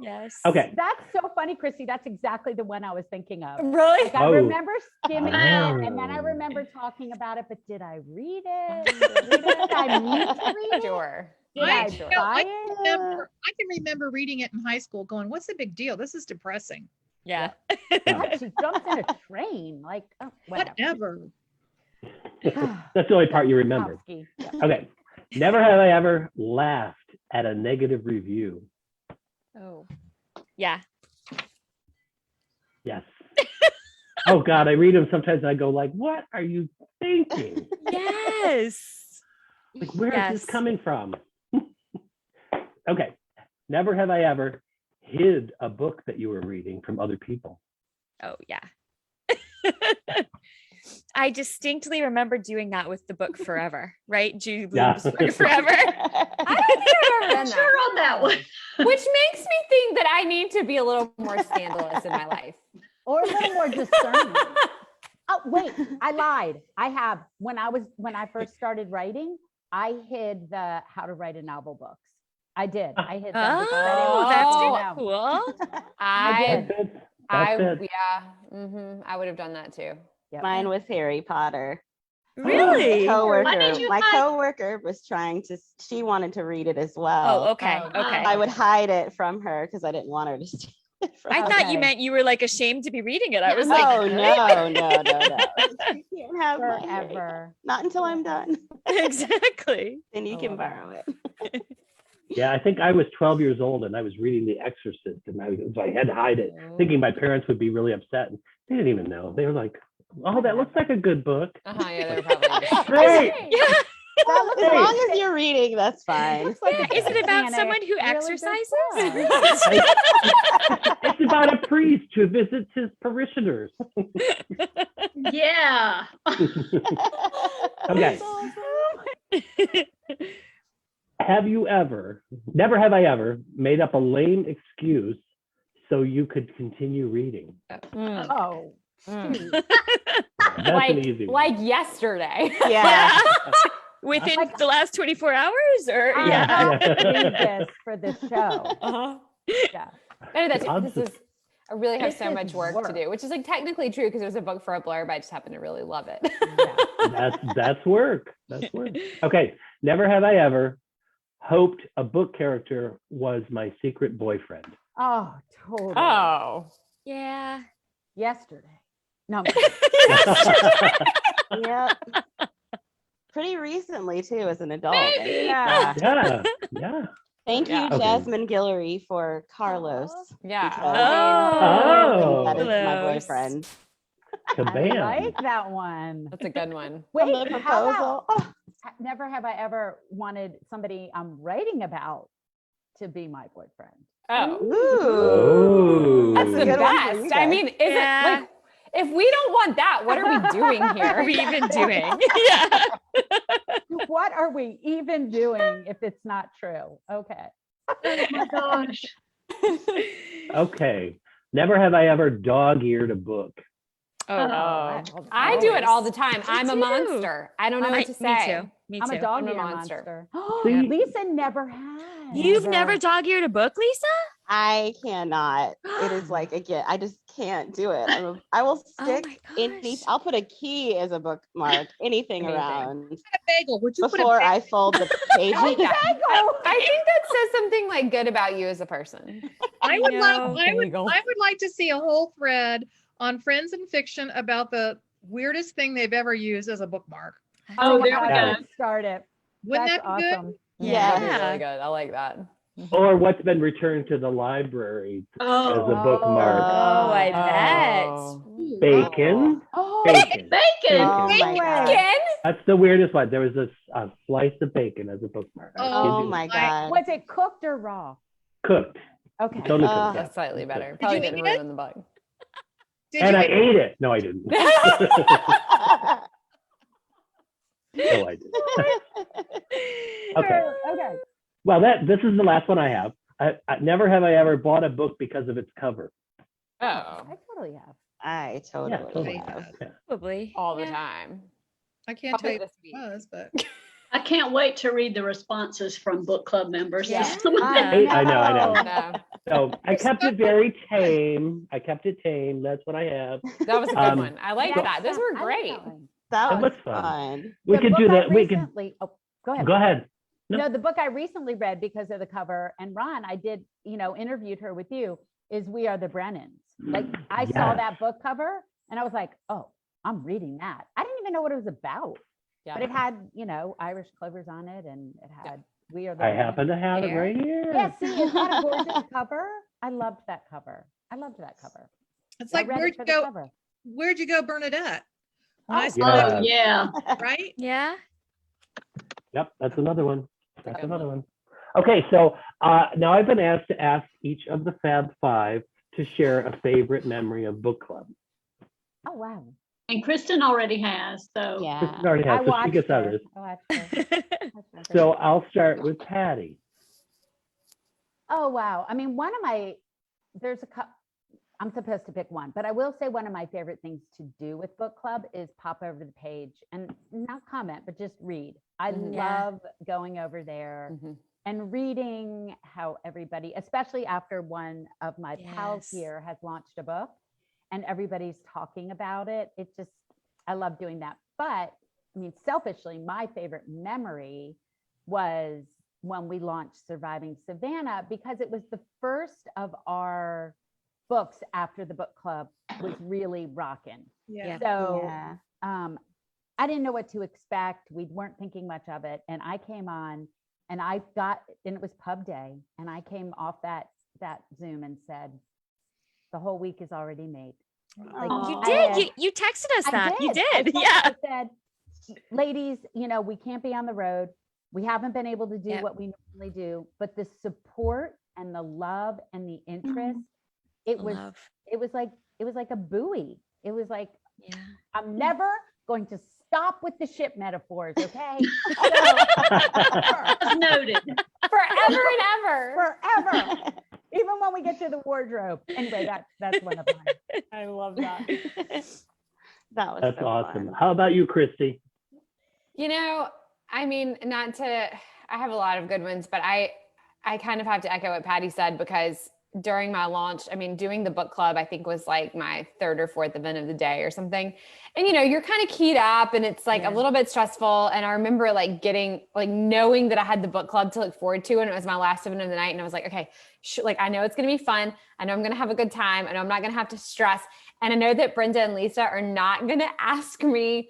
Yes. Okay. That's so funny, Chrissy. That's exactly the one I was thinking of. Really? Like, I Oh. remember skimming it, and then I Oh. remember talking about it, but did I read it? Did I need to read it? Sure. Did I, I you know, buy I it? can remember reading it in high school going, what's the big deal? This is depressing. Yeah. God, she jumps in a train. Like, oh, whatever. That's the only part you remember. Tchaikovsky. Yeah. Okay. Never have I ever laughed at a negative review. Oh. Yeah. Yes. Oh God, I read them sometimes and I go like, what are you thinking? Yes. Like, where is this Yes. coming from? Okay. Never have I ever hid a book that you were reading from other people. Oh, yeah. I distinctly remember doing that with the book Forever, right? Julie Yeah. Blume's book Forever. I don't think I've ever done that. Sure on that one. Which makes me think that I need to be a little more scandalous in my life. Or a little more discerning. Oh, wait, I lied. I have, when I first started writing, I hid the how to write a novel books. I did. I hid them. because I didn't Oh, want that's people to kind know. of cool. I That's it. I would have done that too. Yep. Mine was Harry Potter. Really? Why did you My hide- coworker was she wanted to read it as well. Oh, okay. Okay. I would hide it from her because I didn't want her to steal it from I me. thought you meant you were like ashamed to be reading it. I was Oh, like, no. You can't have my Harry. Forever. Not until I'm done. Exactly. Then you can borrow it. Yeah, I think I was 12 years old and I was reading The Exorcist and so I had to hide it, thinking my parents would be really upset. And they didn't even know. They were like, oh, that looks like a good book. Yeah, they're probably Great. Yeah. As long as you're reading, that's fine. Yeah. Is it about someone who exercises? It's about a priest who visits his parishioners. Yeah. Okay. Never have I ever made up a lame excuse so you could continue reading. Oh. That's like, an easy one. like yesterday. Yeah. Within the last 24 hours or I yeah. have to read this for this show. Uh-huh. Yeah. I know Odds this is I really have This so is much work to do, which is like technically true because it was a book for a blurb. I just happen to really love it. That's work. That's work. Okay. Never have I ever hoped a book character was my secret boyfriend. Oh, totally. Oh. Yeah. Yesterday. No. Yep. Pretty recently too, as an adult. Yeah. Yeah. Thank you, Yeah. Okay. Jasmine Guillory, for Carlos. Yeah. because Oh. that is my Carlos. boyfriend. I Kabam. like that one. That's a good one. Wait, From the how proposal. about, never have I ever wanted somebody I'm writing about to be my boyfriend. Oh. Oh. That's the good one for you best. I guys. mean, is Yeah. it like if we don't want that, what are we doing What are here? we even doing? Yeah. What are we even doing if it's not true? Okay. Oh my gosh. Okay. Never have I ever dog-eared a book. Oh, I do it all the time. Me I'm a too. monster. I don't know what to say. Me too. Me I'm too. a dog I'm a ear monster. monster. See? Lisa never has. You've never dog-eared a book, Lisa? I cannot. It is like again, I just can't do it. I will stick I'll put a key as a bookmark, anything around A bagel. Would you before put a I fold the page. I think that says something like good about you as a person. I would love. There you I go. would like to see a whole thread on Friends and Fiction about the weirdest thing they've ever used as a bookmark. Oh, my there we God, go. let's start it. Wouldn't That's that be good? awesome. That'd be Yeah. really good. I like that. Or what's been returned to the library as a Oh, bookmark. Oh, I Oh. bet. Bacon. Oh, Bacon. bacon. Oh my God. Bacon? That's the weirdest one. There was a slice of bacon as a bookmark. I Oh, kid Oh you my not. God. was it cooked or raw? Cooked. Okay. Totally cooked. Oh. Yeah. That's slightly better. Did Probably you didn't eat it? ruin the bug. Did And you I eat- ate it. No, I didn't. No, I didn't. Okay. Okay. Well, this is the last one I have. Never have I ever bought a book because of its cover. Oh, I totally have. I Yeah, totally. have. Yeah. Probably. all the Yeah. time. I can't tell Probably you this what week. it was, but I can't wait to read the responses from book club members. to Yeah. some of I them. I know. No, So I kept it very tame. That's what I have. that was a good one. I like Yeah, that. Those were I like great. that one. That It was was fun. fun. We The could do book I that. We could recently- Oh, go ahead. go ahead. No. No, the book I recently read because of the cover, and Ron, I did, interviewed her with you, is We Are the Brennans. Like, I saw Yes. that book cover and I was like, oh, I'm reading that. I didn't even know what it was about, Yeah. but it had, Irish clovers on it, and it had We Are the I Brennans. happen to have it Here. right here. Yeah, see, it's got a gorgeous cover. I loved that cover. it's I like read it where'd for you the go? cover. Where'd you go, Bernadette? When I Oh, saw Yeah. Oh, yeah. it, right? Yeah. Yep, that's another one. That's good another one. Okay, so now I've been asked to ask each of the Fab Five to share a favorite memory of book club. Oh, wow. And Kristen already has, so. Kristen Yeah. already I has, so she watched gets her. others. I watched her. So I'll start with Patty. Oh, wow. I mean, there's a couple, I'm supposed to pick one, but I will say one of my favorite things to do with book club is pop over the page and not comment, but just read. I Yeah. love going over there Mhm. and reading how everybody, especially after one of my pals Yes. here has launched a book and everybody's talking about it. I love doing that. But I mean, selfishly, my favorite memory was when we launched Surviving Savannah, because it was the first of our books after the book club was really rocking. Yeah. So Yeah. I didn't know what to expect. We weren't thinking much of it. And I came on and it was pub day. And I came off that Zoom and said, the whole week is already made. Like, You Aw. I did. had- You texted us I that. You I did. told- Yeah. I said, ladies, we can't be on the road. We haven't been able to do Yep. what we normally do, but the support and the love and the interest, it was like a buoy. It was like, Yeah. I'm never going to stop with the ship metaphors, okay? As noted. Forever and ever. Forever. Even when we get to the wardrobe. Anyway, that's one of mine. I love that. That was That's so awesome. fun. How about you, Christy? I mean, I have a lot of good ones, but I kind of have to echo what Patty said, because during my launch, I mean, doing the book club, I think was like my third or fourth event of the day or something. And, you're kind of keyed up and it's like a little bit stressful. And I remember knowing that I had the book club to look forward to, and it was my last event of the night. And I was like, okay, I know it's going to be fun. I know I'm going to have a good time. I know I'm not going to have to stress. And I know that Brenda and Lisa are not going to ask me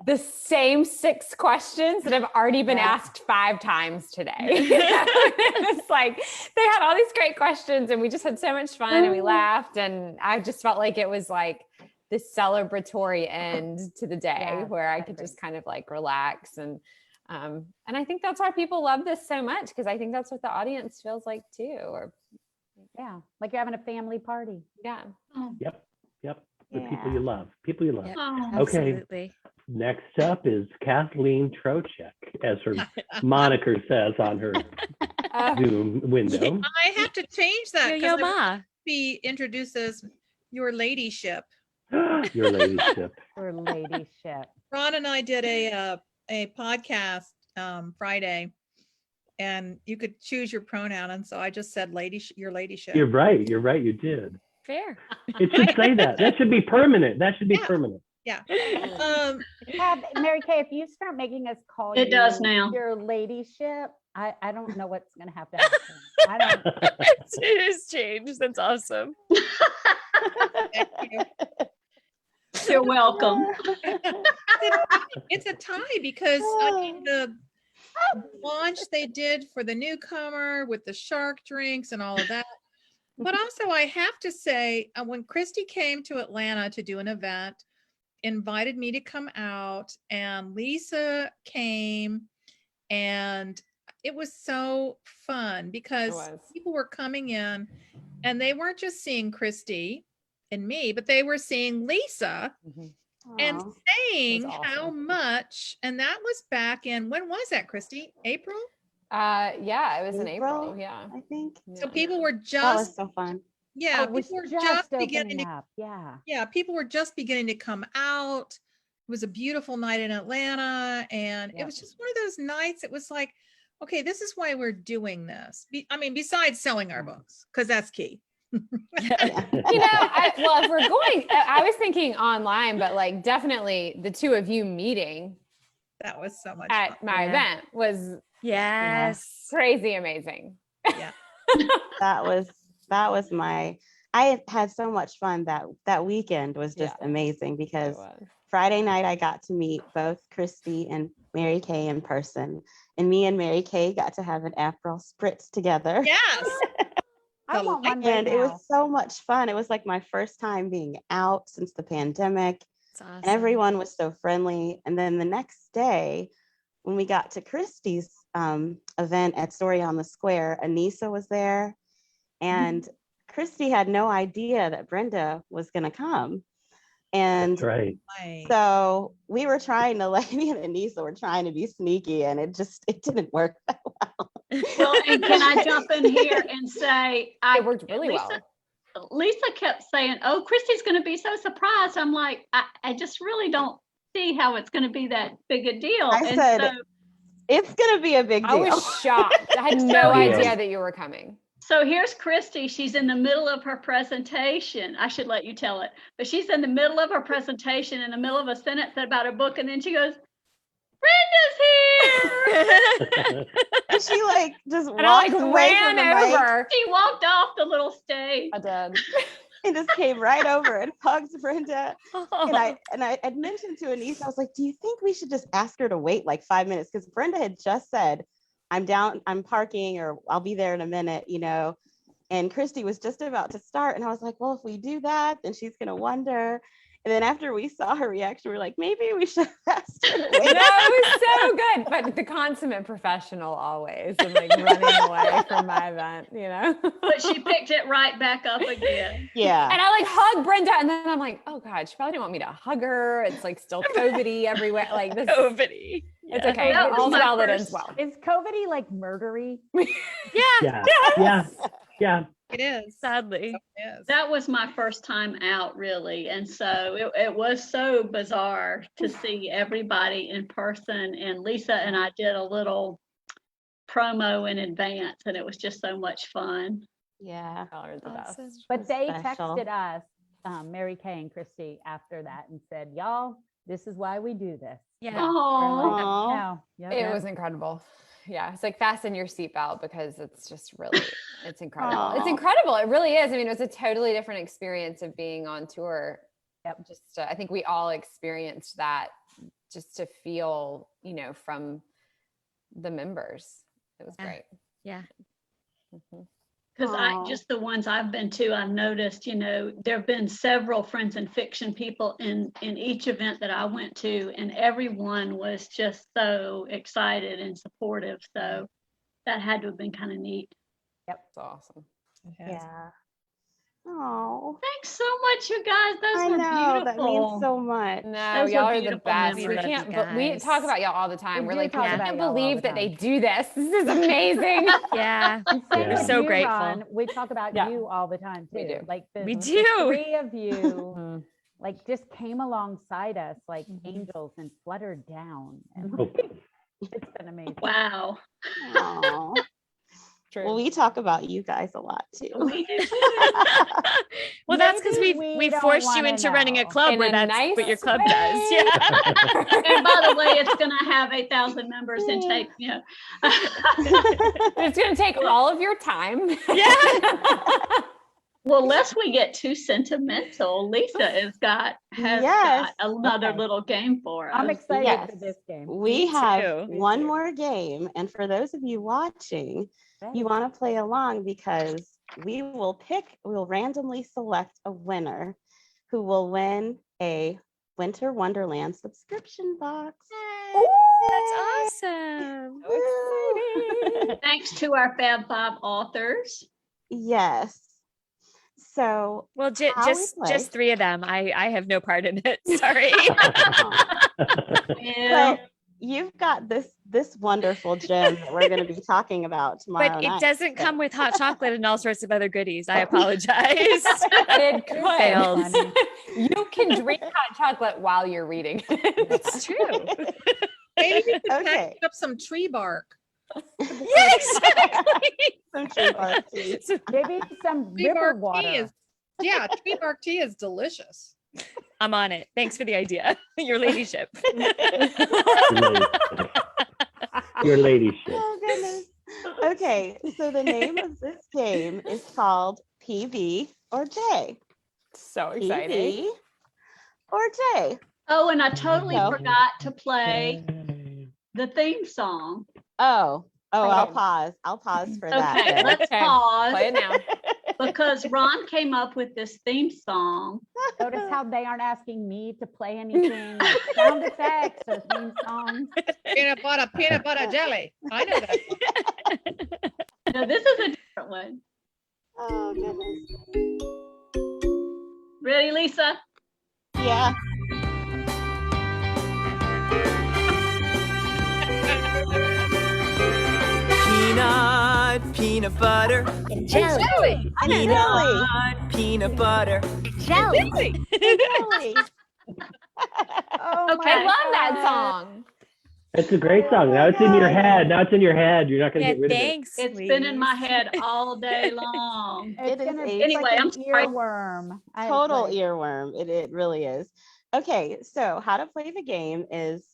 the same 6 questions that have already been asked 5 times today. It's like they had all these great questions and we just had so much fun and we laughed, and I just felt like it was like this celebratory end to the day where I could just kind of like relax, and I think that's why people love this so much, because I think that's what the audience feels like too. Or like you're having a family party. Yeah. Yep. The people Yeah. you love. People you love. Oh, Okay. Absolutely. Next up is Kathleen Trocheck, as her moniker says on her Zoom window. I have to change that Yo-yo because I ma. want to be introduced as your ladyship. Your ladyship. Your ladyship. Ron and I did a podcast Friday, and you could choose your pronoun, and so I just said your ladyship. You're right. You did. Fair. It should say that. That should be permanent. Permanent. Yeah. Mary Kay, if you start making us call It you does now. your ladyship, I don't know what's going to have to happen. I don't. It has changed. That's awesome. You're welcome. It's a tie because I mean, launch they did for the newcomer with the shark drinks and all of that. But also, I have to say, when Christy came to Atlanta to do an event, invited me to come out, and Lisa came, and it was so fun because people were coming in and they weren't just seeing Christy and me, but they were seeing Lisa and saying how much, and that was back in, when was that, Christy? April? Yeah, it was in April. Yeah, I think. So people were just, That was so fun. yeah, Oh, it was people were just just beginning opening to, up. Yeah. yeah, people were just beginning to come out. It was a beautiful night in Atlanta, and it was just one of those nights. It was like, okay, this is why we're doing this. I mean, besides selling our books, because that's key. Well, if we're going, I was thinking online, but like definitely the two of you meeting. That was so much at fun. my event was crazy amazing. Yeah. that was my, I had so much fun. That weekend was just amazing because Friday night I got to meet both Christy and Mary Kay in person, and me and Mary Kay got to have an Aperol spritz together. Yes. I want one right And it now. was so much fun. It was like my first time being out since the pandemic. Awesome. And everyone was so friendly. And then the next day, when we got to Christy's event at Story on the Square, Anissa was there. And Christy had no idea that Brenda was going to come. And right. So we were trying to, like, me and Anissa were trying to be sneaky, and it didn't work that well. Well, and can I jump in here and say, it worked really well. Lisa kept saying, "Oh, Christy's going to be so surprised." I'm like, I just really don't see how it's going to be that big a deal. I said, it's going to be a big deal. I was shocked. I had no idea that you were coming. So here's Christy. She's in the middle of her presentation. I should let you tell it, but she's in the middle of her presentation, in the middle of a sentence about her book, and then she goes, "Brenda's here!" And she like just And I, walked like, away ran from the mic. over. She walked off the little stage. I did. And just came right over and hugged Brenda. And I had mentioned to Anissa, I was like, "Do you think we should just ask her to wait like 5 minutes?" Because Brenda had just said, I'm parking, or I'll be there in a minute, you know. And Christy was just about to start. And I was like, well, if we do that, then she's going to wonder. And then after we saw her reaction, we were like, maybe we should have asked her to wait. No, it was so good. But the consummate professional always, and like running away from my event, you know. But she picked it right back up again. Yeah. And I like hug Brenda, and then I'm like, oh God, she probably didn't want me to hug her. It's like still COVID-y everywhere. Like this COVID-y. It's okay. That was All my well that first- ends well. Is COVID-y like murdery? Yeah. It is. Sadly. That was my first time out, really. And so it was so bizarre to see everybody in person. And Lisa and I did a little promo in advance, and it was just so much fun. Yeah. Y'all are the best. But they Special. texted us, Mary Kay and Christy, after that and said, y'all, this is why we do this. Yeah. Aww. It was incredible. Yeah, it's like fasten your seatbelt because it's just really, it's incredible. It's Aw. incredible. It really is. I mean, it was a totally different experience of being on tour. Yep. Just, I think we all experienced that, just to feel, you know, from the members. It was great. Yeah. Mhm. Because just the ones I've been to, I've noticed, you know, there have been several Friends in Fiction people in each event that I went to, and everyone was just so excited and supportive. So that had to have been kind of neat. Yep. It's awesome. Yeah. Oh, Thanks so much, you guys. Those I were know. That beautiful. means so much. No, Those y'all were are the beautiful best. memories. We can't, but we guys. talk about y'all all the time. We We're do like, talk I about can't y'all all believe the that they time. do this. This is amazing. Yeah. Same Yeah. with So you, grateful. Ron. We talk about Yeah. you all the time too. We do. Like We the do. three of you, like just came alongside us like angels and fluttered down. And Oh. it's been amazing. Wow. Aw. True. Well, we talk about you guys a lot too. We do too. Well, that's because Maybe we we don't forced you wanna into running a know. club In where a that's nice what your club way. does. Yeah. And by the way, it's going to have 8,000 members and take, you know. It's going to take all of your time. Yeah. Well, lest we get too sentimental, Lisa has got another little game for us. I'm excited Yes. for this game. We Me have too. one more game. And for those of you watching, you want to play along because we'll randomly select a winner who will win a Winter Wonderland subscription box. That's awesome. Thanks to our Fab Five authors. Yes. So Well, how we play- just 3 of them. I have no part in it. Sorry. But you've got this wonderful gem that we're going to be talking about tomorrow But night. it doesn't come with hot chocolate and all sorts of other goodies. I apologize. It could. Failed. You can drink hot chocolate while you're reading. It's true. Maybe you can Okay. pack up some tree bark. Yeah, exactly. Some tree bark tea. Maybe some Tree river bark water. tea is, yeah, tree bark tea is delicious. I'm on it. Thanks for the idea. Your ladyship. Your ladyship. Oh goodness. Okay, so the name of this game is called PB or J. So exciting. PB or J. Oh, and I totally No. forgot to play the theme song. Oh, I'll Okay. pause. I'll pause for that. Okay, then. let's Okay, pause play it now. because Ron came up with this theme song. Notice how they aren't asking me to play anything like sound effects or theme songs. Peanut butter jelly. I know that. No, this is a different one. Oh goodness. Ready, Lisa? Yeah. Peanut butter, And Jelly. I'm jelly. peanut butter. Jelly. Jelly. Oh Okay. I my love that God. song. It's a great song. Now it's in your head. Now it's in your head. You're not going to Yeah, get rid of it. thanks. It's been in my head all day long. It is It's Anyway, like I'm an sorry. earworm. Total like, earworm. It really is. Okay, so how to play the game is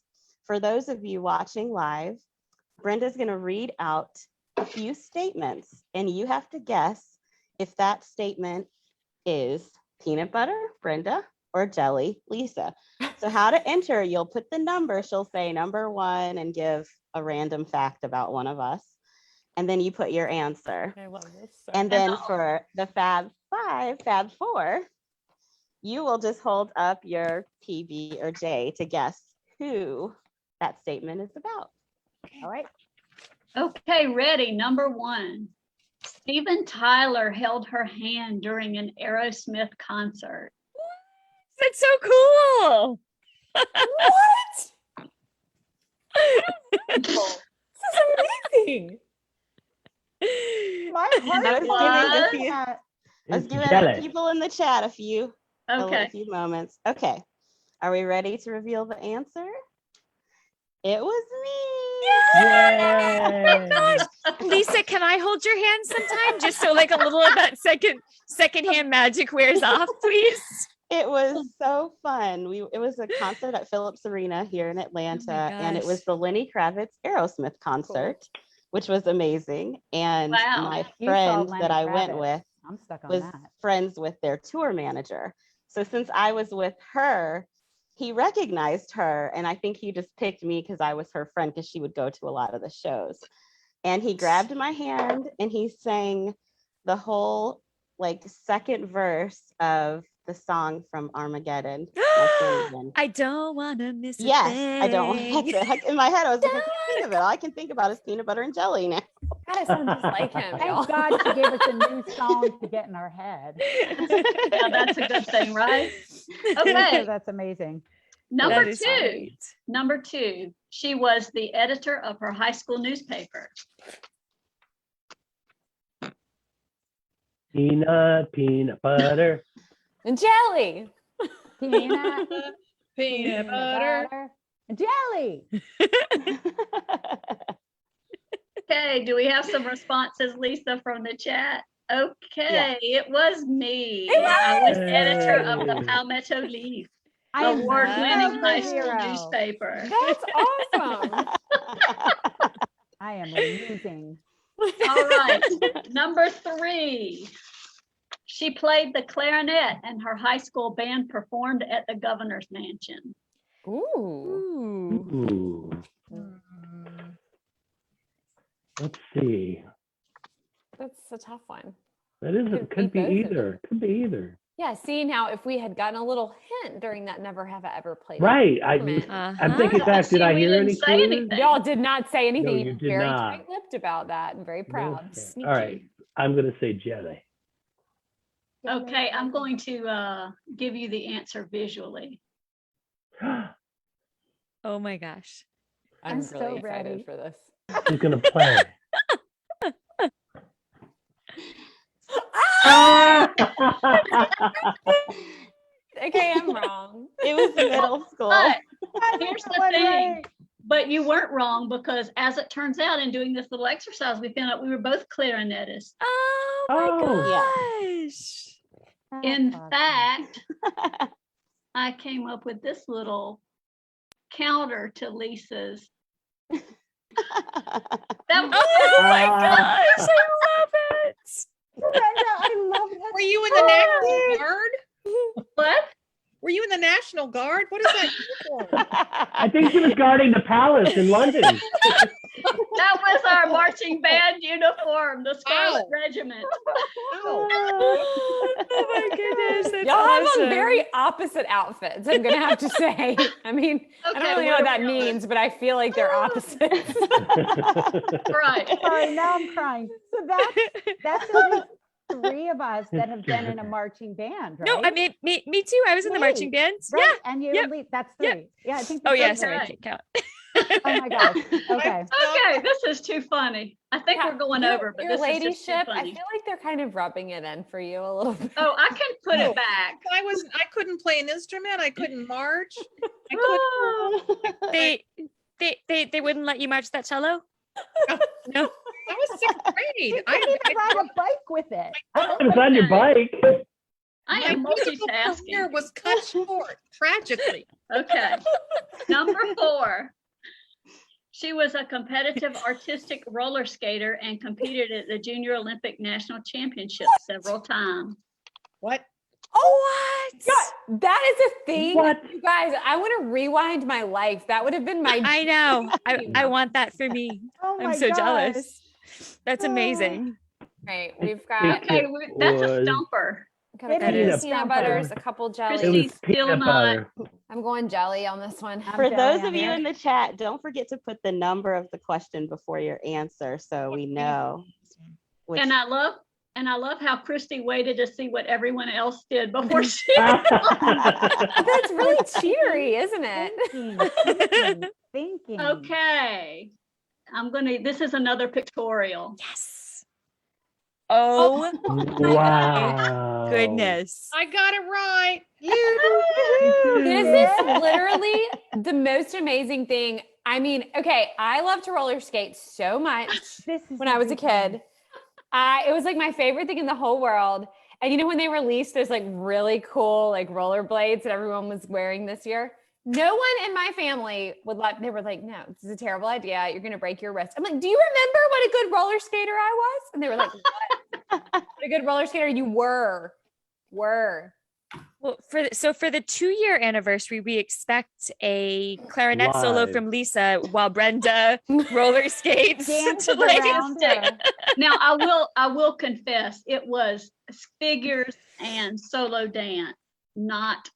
for those of you watching live, Brenda's going to read out a few statements, and you have to guess if that statement is peanut butter, Brenda, or jelly, Lisa. So how to enter, you'll put the number, she'll say number 1 and give a random fact about one of us. And then you put your answer. I love this. And then for the Fab 4, you will just hold up your PB or J to guess who that statement is about. all right. Okay, ready. Number 1. Steven Tyler held her hand during an Aerosmith concert. That's so cool. What? This is amazing. My heart That is was- pounding that. I was It's giving jelly. people in the chat a few Okay. moments. Okay, are we ready to reveal the answer? It was me. Yay! Lisa, can I hold your hand sometime just so like a little of that secondhand magic wears off, please? It was so fun. It was a concert at Phillips Arena here in Atlanta, and it gosh. was the Lenny Kravitz Aerosmith concert, which was amazing. And Wow. my You saw friend Lenny that I went Kravitz. with I'm stuck on was that. friends with their tour manager. So since I was with her, he recognized her, and I think he just picked me because I was her friend because she would go to a lot of the shows. And he grabbed my hand and he sang the whole like second verse of the song from Armageddon. My favorite. I don't want to miss a Yes, thing. I don't. In my head, I was like, I can't think of it. All I can think about is peanut butter and jelly now. God, I sound just like him. y'all. Thank God she gave us a new song to get in our head. Yeah, that's a good thing, right? Okay. That's amazing. Number That is 2. great. Number 2. She was the editor of her high school newspaper. Peanut butter. And jelly. Peanut, Peanut butter. and jelly. Okay, do we have some responses, Lisa, from the chat? Okay, it was me. I was editor of the Palmetto Leaf, I am award-winning such a high school hero. newspaper. That's awesome. I am losing. All right, number 3. She played the clarinet and her high school band performed at the governor's mansion. Ooh. Let's see. That's a tough one. That is, it could be both of either. Could be either. Yeah, see now if we had gotten a little hint during that Never Have I Ever Played. Right. segment. I'm thinking back. Did I hear any clues? Y'all did not say anything. No, you You're did very not. tight-lipped about that and very proud. All right. I'm going to say jelly. Okay, I'm going to give you the answer visually. Oh my gosh. I'm I'm really so excited ready. for this. Who's going to play? Okay, I'm wrong. It was middle school. But here's the thing. But you weren't wrong because as it turns out in doing this little exercise, we found out we were both clarinetists. Oh my gosh. In fact, I came up with this little counter to Lisa's. Oh my gosh, I love it. I love that. Were you in the National Guard? What? Were you in the National Guard? What is that uniform? I think she was guarding the palace in London. That was our marching band uniform, the Scarlet Wow. Regiment. Oh my goodness. That's Y'all have awesome. on very opposite outfits, I'm gonna have to say. I mean, I don't really know what that means, but I feel like they're opposites. Right. Sorry, now I'm crying. So that's at least 3 of us that have been in a marching band, right? No, I mean me too. I was in the marching Wait, bands. right? Yeah. And you Yep. and Lee, that's 3. Yep. Yeah, I think. Oh yeah, that's sorry, I right. can't count. Oh my gosh. Okay. Okay, this is too funny. I think we're going over, but your this is just too ladyship, I funny. feel like they're kind of rubbing it in for you a little bit. Oh, I can put it back. I couldn't play an instrument. I couldn't march. I couldn't. They wouldn't let you march that cello? No. I was 6th grade. I didn't even ride a bike with it. It was on your bike. I am My musical career multitasking. was cut short tragically. Okay. Number 4. She was a competitive artistic roller skater and competed at the Junior Olympic National Championships several times. What? Oh, what? God, that is a thing. What? You guys, I want to rewind my life. That would have been my. I know. I want that for me. Oh my I'm so gosh. jealous. That's amazing. Right, we've got. Okay, that's a was- stumper. Got a It couple is. peanut butters, a couple It jellies. was Christy's still peanut not. butter. I'm going jelly on this one. I'm For jelly those on of you it. in the chat, don't forget to put the number of the question before your answer so we know. Which, And I love how Christy waited to see what everyone else did before she. That's really cheery, isn't it? Thinking. Okay. This is another pictorial. Yes. Oh Wow. goodness. I got it right. This is literally the most amazing thing. I mean, okay, I love to roller skate so much This is when I was a kid. It was like my favorite thing in the whole world. And you know, when they released those like really cool like rollerblades that everyone was wearing this year, no one in my family they were like, no, this is a terrible idea. You're going to break your wrist. I'm like, do you remember what a good roller skater I was? And they were like, what? What a good roller skater you were. Well, for the 2-year anniversary, we expect a clarinet solo Live. from Lisa while Brenda roller skates. Dances to, like, around her. Now I will confess it was figures and solo dance, not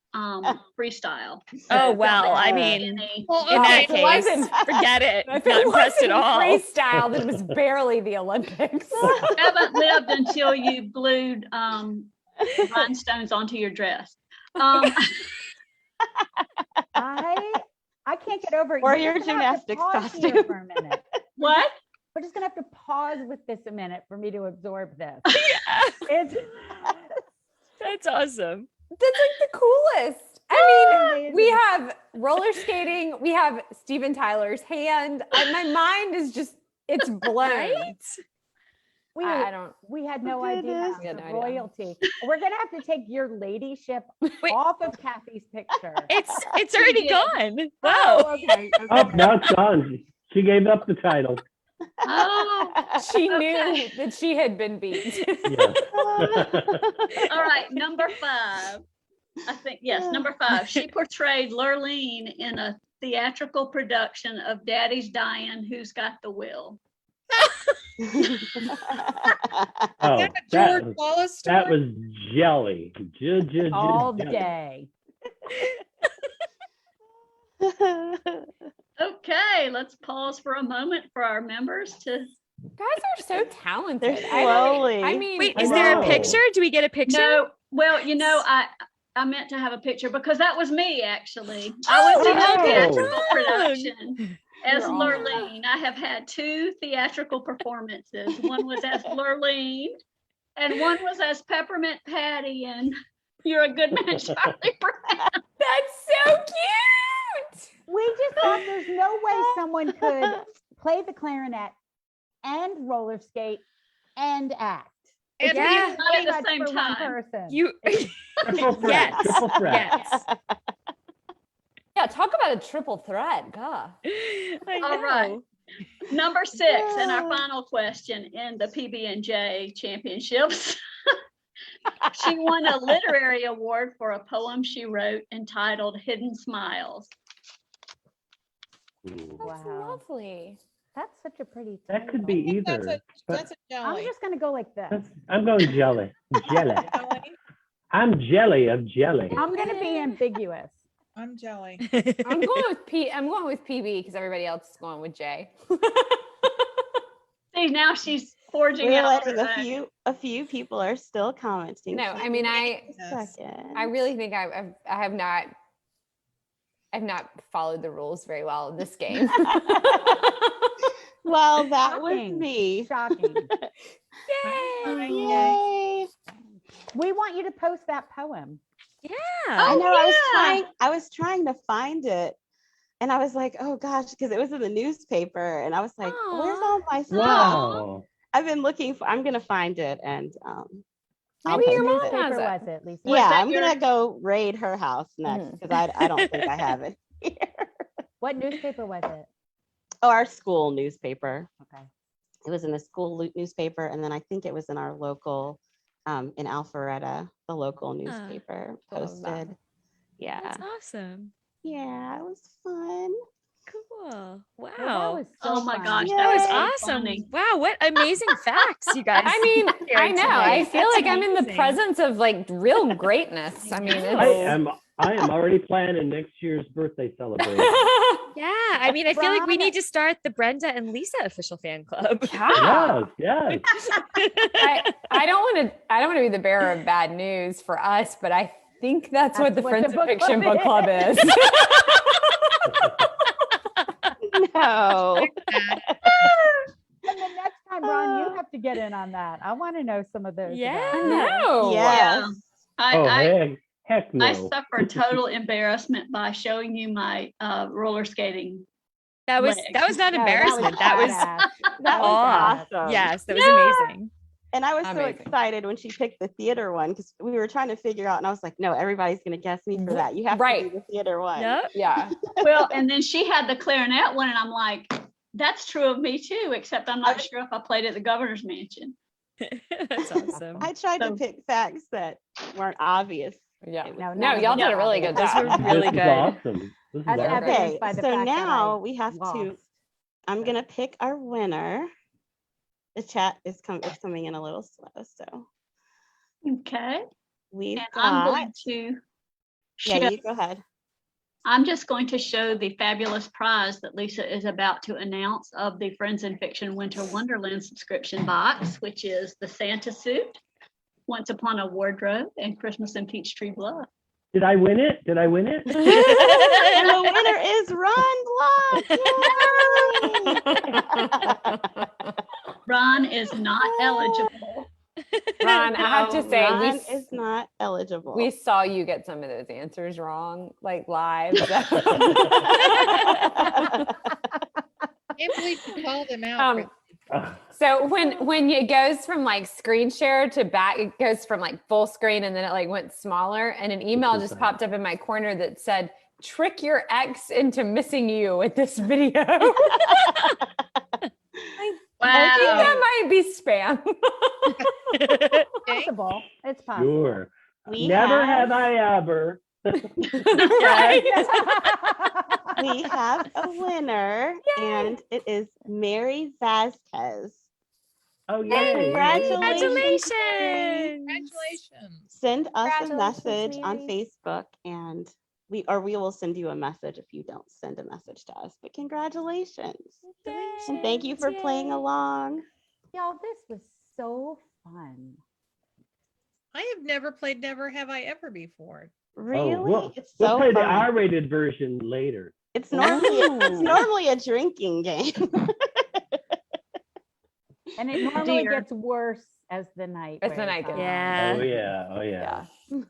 freestyle. Oh well, I That mean, any- Well, in that if it case, wasn't- forget it. If Not it impressed at wasn't all. freestyle, then it was barely the Olympics. haven't lived until you glued rhinestones onto your dress. I can't get over it. Or You're your just gonna have to gymnastics pause here costume. for a minute. What? We're just gonna have to pause with this a minute for me to absorb this. It's That's awesome. That's like the coolest. I mean, amazing. we have roller skating, we have Steven Tyler's hand. My mind is just, it's blown. I don't. We had no idea Goodness. We had the no idea. royalty. We're gonna have to take your ladyship off of Kathy's picture. It's already gone. Oh, Wow. okay. Oh, now it's gone. She gave up the title. Oh, She knew that she had been beat. All right, number 5. I think, yes, number 5. She portrayed Lurleen in a theatrical production of Daddy's Dying, Who's Got the Will? Oh, George Wallace story? that was jelly. All Jelly. day. Okay, let's pause for a moment for our members to. Guys are so talented. They're slowly. I mean, Wait, I is there a know. picture? Do we get a picture? No, well, I meant to have a picture because that was me actually. I was in a Oh. theatrical production as You're on. Lurleen. I have had 2 theatrical performances. One was as Lurleen, and one was as Peppermint Patty and You're a Good Man, Charlie Brown. that's so cute. We just thought there's no way someone could play the clarinet and roller skate and act. And It's yeah. too Not at the much same for one time. person. You Triple threat. yes. Triple threat. Yes. Yeah, talk about a triple threat. God. I All right. know. Number 6, and our final question in the PB&J championships. She won a literary award for a poem she wrote entitled Hidden Smiles. That's Wow. lovely. That's such a pretty That could title. be That's either. a, that's a I'm jelly. just gonna go like this. I'm going jelly. Jelly. Jelly. I'm jelly of jelly. I'm gonna be ambiguous. I'm jelly. I'm going with I'm going with PB because everybody else is going with J. See, now she's forging We're out. letting her own. a few people are still commenting. No, so I mean, give I it a second. really think I have not followed the rules very well in this game. Well, that was Shocking. me. Shocking. Yay! We want you to post that poem. Yeah. I know. yeah. I was trying to find it, and I was like, oh gosh, because it was in the newspaper, and I was like, where's all my stuff? Wow. I've been looking for. I'm gonna find it, and I'll Maybe your post mom it. has Paper it. was it, Lisa? Yeah, that I'm gonna go raid her house next because I don't think I have it. What newspaper was it? Oh, our school newspaper. Okay. It was in the school newspaper, and then I think it was in our local, in Alpharetta, the local newspaper love that. posted. Yeah, That's awesome. yeah, it was fun. Cool. Wow. Well, that was so Oh my fun. gosh, That was so awesome. funny. Wow, what amazing facts you guys. I mean, I shared know. today. I feel That's like I'm in the amazing. presence of like real greatness. I mean, I am already planning next year's birthday celebration. Yeah, I mean, I feel like we Ron- need to start the Brenda and Lisa official fan club. Yes, yes. I don't want to be the bearer of bad news for us, but I think that's what the what Friends the of book Fiction club book club is. No. And the next time, Ron, you have to get in on that. I want to know some of those. Yeah. about it. No. Yeah. Oh, I heck no. I suffered total embarrassment by showing you my roller skating. That was leg. not No, that was embarrassment. That was badass. That was awe. awesome. Yes, that was Yeah. amazing. And I was so Amazing. excited when she picked the theater one because we were trying to figure out, and I was like, no, everybody's gonna guess me for that. You have Right. to do the theater one. Yep. Yeah. Well, and then she had the clarinet one, and I'm like, that's true of me too, except I'm not sure if I played at the governor's mansion. That's awesome. I tried to So- pick facts that weren't obvious. Yeah. No, No, not y'all did a enough. really good Those were job. really This is good. awesome. This is As awesome. evidenced Okay, by the so fact that now I we have lost. to. I'm gonna pick our winner. The chat is coming in a little slow, so Okay. we've And I'm got. going to Yeah, show, you go ahead. I'm just going to show the fabulous prize that Lisa is about to announce of the Friends in Fiction Winter Wonderland subscription box, which is the Santa suit, Once Upon a Wardrobe, and Christmas in Peachtree Bluff. Did I win it? Did I win it? And the winner is Ron Block. Ron is not eligible. Ron, I have to say, Ron is not eligible. we saw you get some of those answers wrong, like live. Can't believe you called him out. So when it goes from like screen share to back, it goes from like full screen and then it like went smaller, and an email just popped up in my corner that said, "Trick your ex into missing you with this video." I think that might be spam. Possible. It's possible. Sure. We Never have- have I ever. Right. We have a winner, and it is Mary Vasquez. Oh, yay. Congratulations. Congratulations. Send us a Congratulations, message on Mary. Facebook, and we will send you a message if you don't send a message to us. But congratulations. And thank you for playing along. Y'all, this was so fun. I have never played Never Have I Ever before. Really? Oh, It's we'll so play the fun. R-rated version later. It's normally a drinking game. And it normally Dear. gets worse as the night. As the wears night goes on. Yeah. Oh, yeah. Oh, yeah.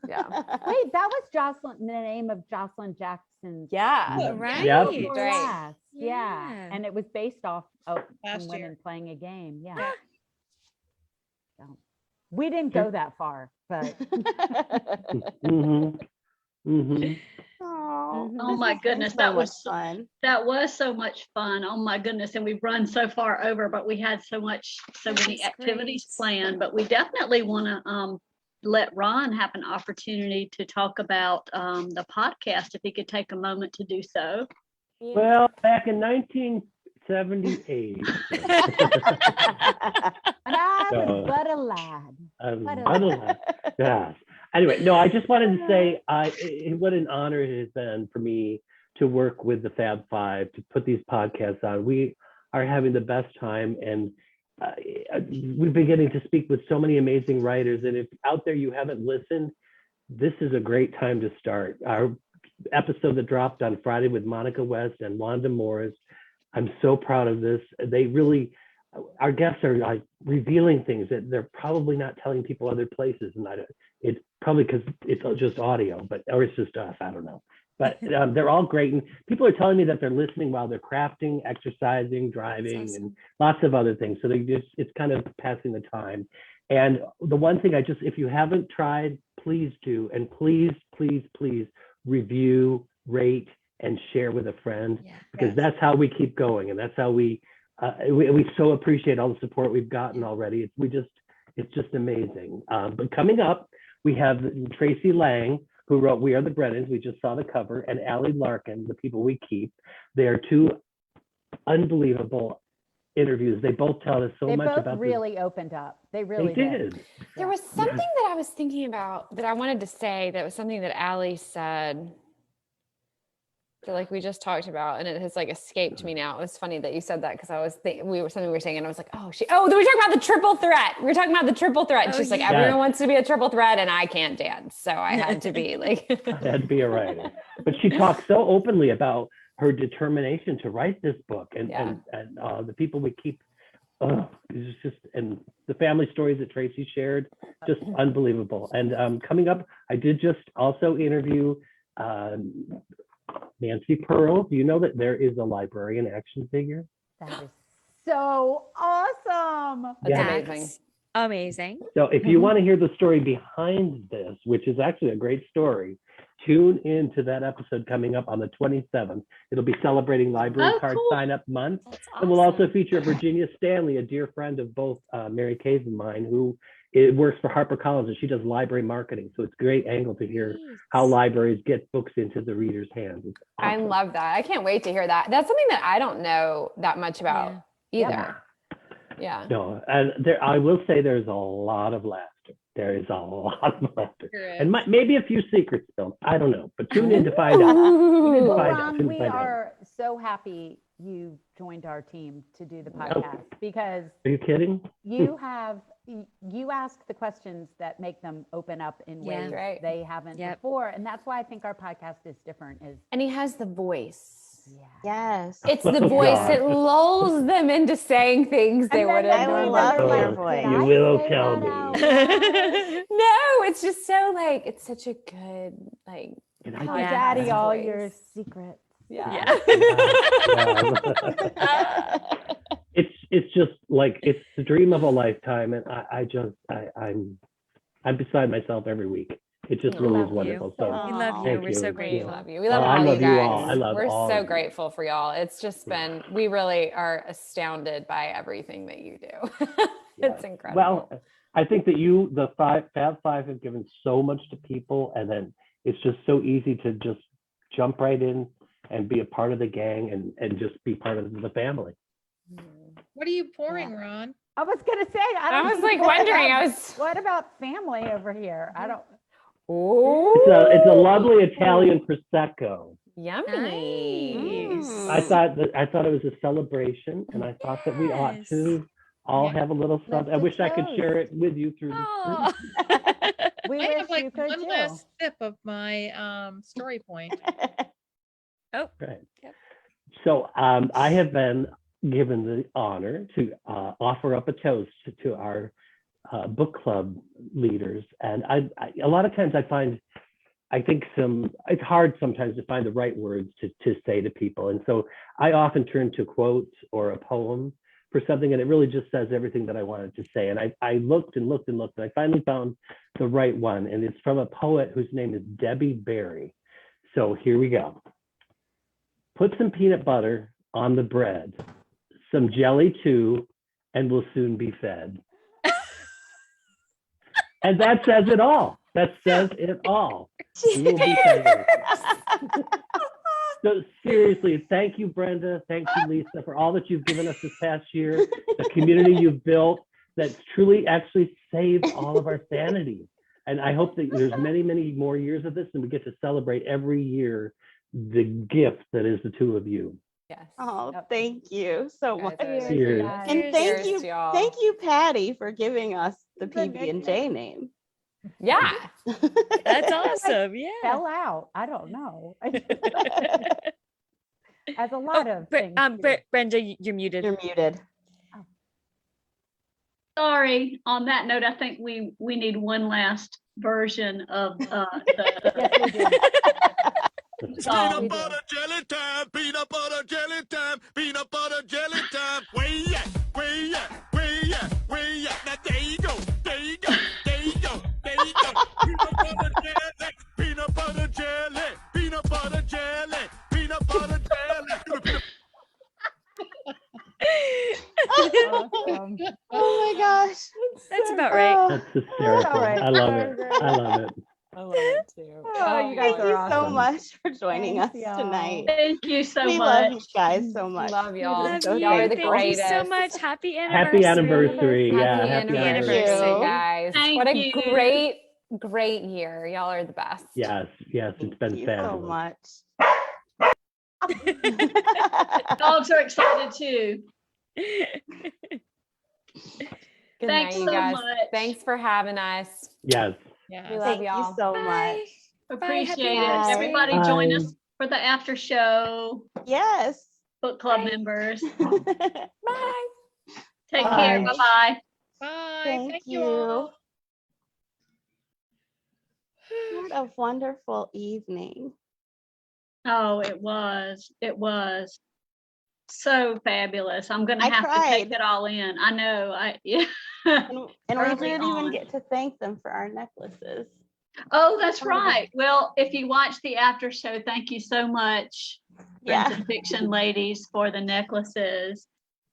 Yeah. Wait, that was Jocelyn, the name of Jocelyn Jackson's Yeah. Right. Yep. Before Right. Last. Yeah. Yeah. And it was based off of Last some women year. playing a game. Yeah. So, we didn't go that far, but Mm-hmm. Mm-hmm. Oh my goodness, so that much was fun. that was so much fun. Oh my goodness, and we've run so far over, but we had so many That's activities great. planned. But we definitely want to let Ron have an opportunity to talk about the podcast if he could take a moment to do so. Well, back in 1978, and I was So- but a lad. What a- yeah. Anyway, no, I just wanted to say what an honor it has been for me to work with the Fab Five, to put these podcasts on. We are having the best time, and we've been getting to speak with so many amazing writers. And if out there you haven't listened, this is a great time to start. Our episode that dropped on Friday with Monica West and Wanda Morris, I'm so proud of this. They really, our guests are like revealing things that they're probably not telling people other places, and it's probably because it's just audio, or it's just us, I don't know. But they're all great, and people are telling me that they're listening while they're crafting, exercising, driving, and lots of other things. So it's kind of passing the time. And the one thing if you haven't tried, please do, and please, please, please review, rate, and share with a friend, because that's how we keep going, and that's how we so appreciate all the support we've gotten already. It's just amazing. But coming up, we have Tracy Lang, who wrote We Are the Brennans. We just saw the cover, and Allie Larkin, The People We Keep. They are two unbelievable interviews. They both tell us so they much both about really opened up. They really did. There was something that I was thinking about that I wanted to say, that was something that Allie said that like we just talked about, and it has like escaped me now. It was funny that you said that, because I was we were saying, and I was like, then we talking about the triple threat. We were talking about the triple threat. And she's like, everyone wants to be a triple threat, and I can't dance, so I had to be like I had to be a writer. But she talks so openly about her determination to write this book, and the people we keep. It's just, and the family stories that Tracy shared, just unbelievable. And coming up, I did just also interview Nancy Pearl. Do you know that there is a librarian action figure? That is so awesome. That's amazing. So if you want to hear the story behind this, which is actually a great story, tune into that episode coming up on the 27th. It'll be celebrating Library Card Sign Up Month. And we'll also feature Virginia Stanley, a dear friend of both Mary Kay's and mine, who works for HarperCollins, and she does library marketing. So it's a great angle to hear how libraries get books into the reader's hands. I love that. I can't wait to hear that. That's something that I don't know that much about either. Yeah. No, and I will say there's a lot of laughter. There is a lot of laughter. And maybe a few secrets spilled. I don't know, but tune in to find out. Ron, we are so happy you joined our team to do the podcast, because are you kidding? you ask the questions that make them open up in ways they haven't before, and that's why I think our podcast is different. And he has the voice. Yes. It's the voice that lulls them into saying things they would have I love your voice. You will tell me. No, it's just so like, it's such a good, like, Tell Daddy all your secrets. Yeah. It's just like, it's the dream of a lifetime, and I'm beside myself every week. It just really is love wonderful. you. So We love you. thank We're so We grateful. love you. We love Oh, all I you love you guys. all. I love We're all so of you. grateful for y'all. It's just been, we really are astounded by everything that you do. It's incredible. Well, I think that you, the Fab Five, have given so much to people, and then it's just so easy to just jump right in and be a part of the gang and just be part of the family. What are you pouring, Ron? I was gonna say, I was like wondering, what about family over here? I don't. It's a lovely Italian prosecco. Yummy. I thought it was a celebration, and I thought that we ought to all have a little something. I wish I could share it with you through the We I wish have like you could one too. last sip of my story point. Oh, Right. So I have been given the honor to offer up a toast to our book club leaders, and I a lot of times I think it's hard sometimes to find the right words to say to people, and so I often turn to quotes or a poem for something, and it really just says everything that I wanted to say. And I looked and looked and looked, and I finally found the right one, and it's from a poet whose name is Debbie Berry. So here we go. Put some peanut butter on the bread, some jelly too, and we'll soon be fed. And that says it all. That says it all. We will be fed. So seriously, thank you, Brenda. Thank you, Lisa, for all that you've given us this past year, the community you've built that's truly actually saved all of our sanity. And I hope that there's many, many more years of this, and we get to celebrate every year the gift that is the two of you. Yes. Oh, thank you so much. Cheers. And thank you, Patty, for giving us the PB&J name. Yeah. That's awesome. Yeah. Fell out. I don't know. As a lot of things. Brenda, you're muted. You're muted. Sorry. On that note, I think we need one last version of Peanut butter jelly time, peanut butter jelly time, peanut butter jelly time. Where you at? Where you at? Where you at? Where you at? Now there you go, there you go, there you go, there you go. Peanut butter jelly, peanut butter jelly, peanut butter jelly, peanut butter jelly. Oh my gosh. That's about right. That's hysterical. I love it. I love it. I love it too. Oh, you guys thank are you so awesome. much for joining Thanks, us y'all. tonight. Thank you so We much. love you guys so much. Love y'all. Love so you. Y'all are the Thank you greatest. so much. Happy anniversary. Happy anniversary. Yeah, Happy happy anniversary, guys. Thank what a you. great year. Y'all are the best. Yes, it's been Thank you fabulous. so much. Dogs are excited too. Good Thanks night, you so guys. much. Thanks for having us. Yes. We Yeah. love Thank y'all. you so much. Appreciate it. anniversary. Everybody join us for the after show. Yes. Book club members. Bye. Take Bye. care. Bye-bye. Bye. Thank you. all. What a wonderful evening. Oh, it was. It was so fabulous. I'm gonna I have to take cried. it all in. I know. Yeah. And we Early didn't even on. get to thank them for our necklaces. Oh, that's right. Well, if you watch the after show, thank you so much, Friends Yeah. and Fiction ladies, for the necklaces.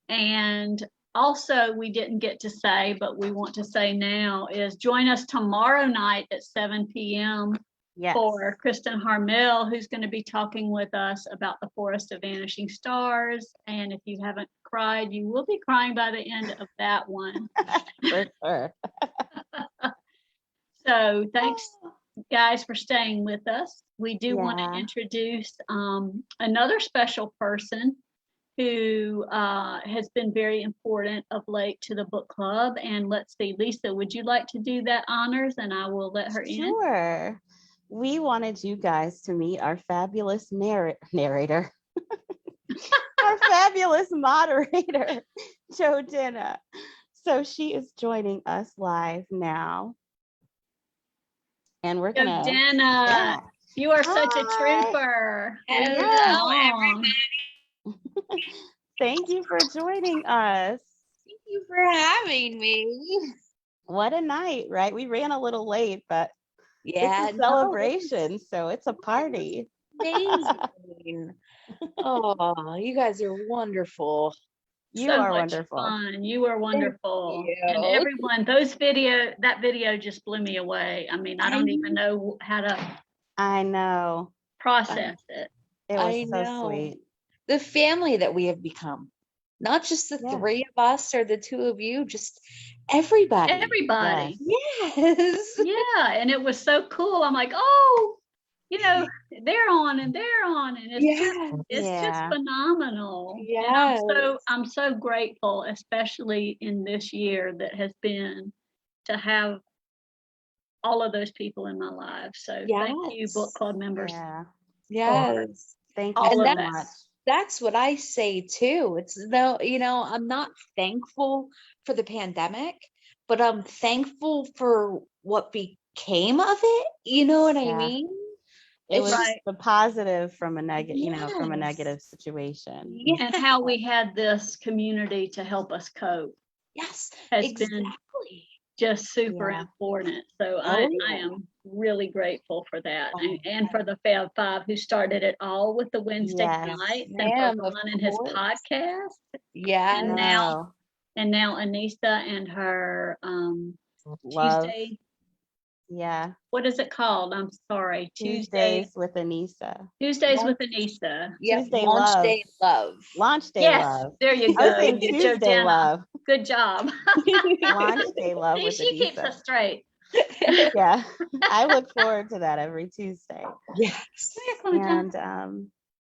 And also, we didn't get to say, but we want to say now, is join us tomorrow night at 7 p.m. Yes. for Kristen Harmel, who's going to be talking with us about the Forest of Vanishing Stars. And if you haven't cried, you will be crying by the end of that one. For sure. So thanks, guys, for staying with us. We do want to Yeah. introduce another special person who has been very important of late to the book club. And let's see, Lisa, would you like to do that honors? And I will let her in. Sure. We wanted you guys to meet our fabulous narrator, our fabulous moderator, Jo Denna. So she is joining us live now. And we're Jo gonna Denna, you are such a Hi. trooper. Hello, everybody. Thank you for joining us. Thank you for having me. What a night, right? We ran a little late, but Yeah, It's a no, celebration, so it's a party. amazing. Oh, you guys are wonderful. You So are much wonderful. fun. You are Thank wonderful. And you. everyone, that video just blew me away. I mean, I don't even know how to I know. process it. It was I so know. sweet. The family that we have become. Not just the Yeah. three of us or the two of you, just everybody. Everybody. Yes. Yeah. And it was so cool. I'm like, oh, you know, they're on and it's just Yeah. phenomenal. And Yes. I'm so grateful, especially in this year that has been, to have all of those people in my life. So thank you, book Yes. club members. Yeah. Yes. Thank you All so of much. that. That's what I say too. It's though, I'm not thankful for the pandemic, but I'm thankful for what became of it. You know what I Yeah. mean? It It's was just, the positive from a negative, from a yes. negative situation. And how we had this community to help us cope Yes, has been exactly. just super Yeah. important. So Oh, I am really grateful for that. Oh, And for the Fab Five who started it all with the Wednesday Yes. nights, and for ma'am, of Ron and his course. podcast. I Yes. know. And now Anissa and her Love. Tuesday, Yeah. what is it called? I'm sorry. Tuesdays with Anissa. Tuesdays Launch, with Anissa. yep, Tuesday launch love. day love. Launch day Yes, love. there you I was go. saying Tuesday Jordana. love. Good job. Launch day love See, with she keeps Anissa. us straight. Yeah. I look forward to that every Tuesday. Yes. And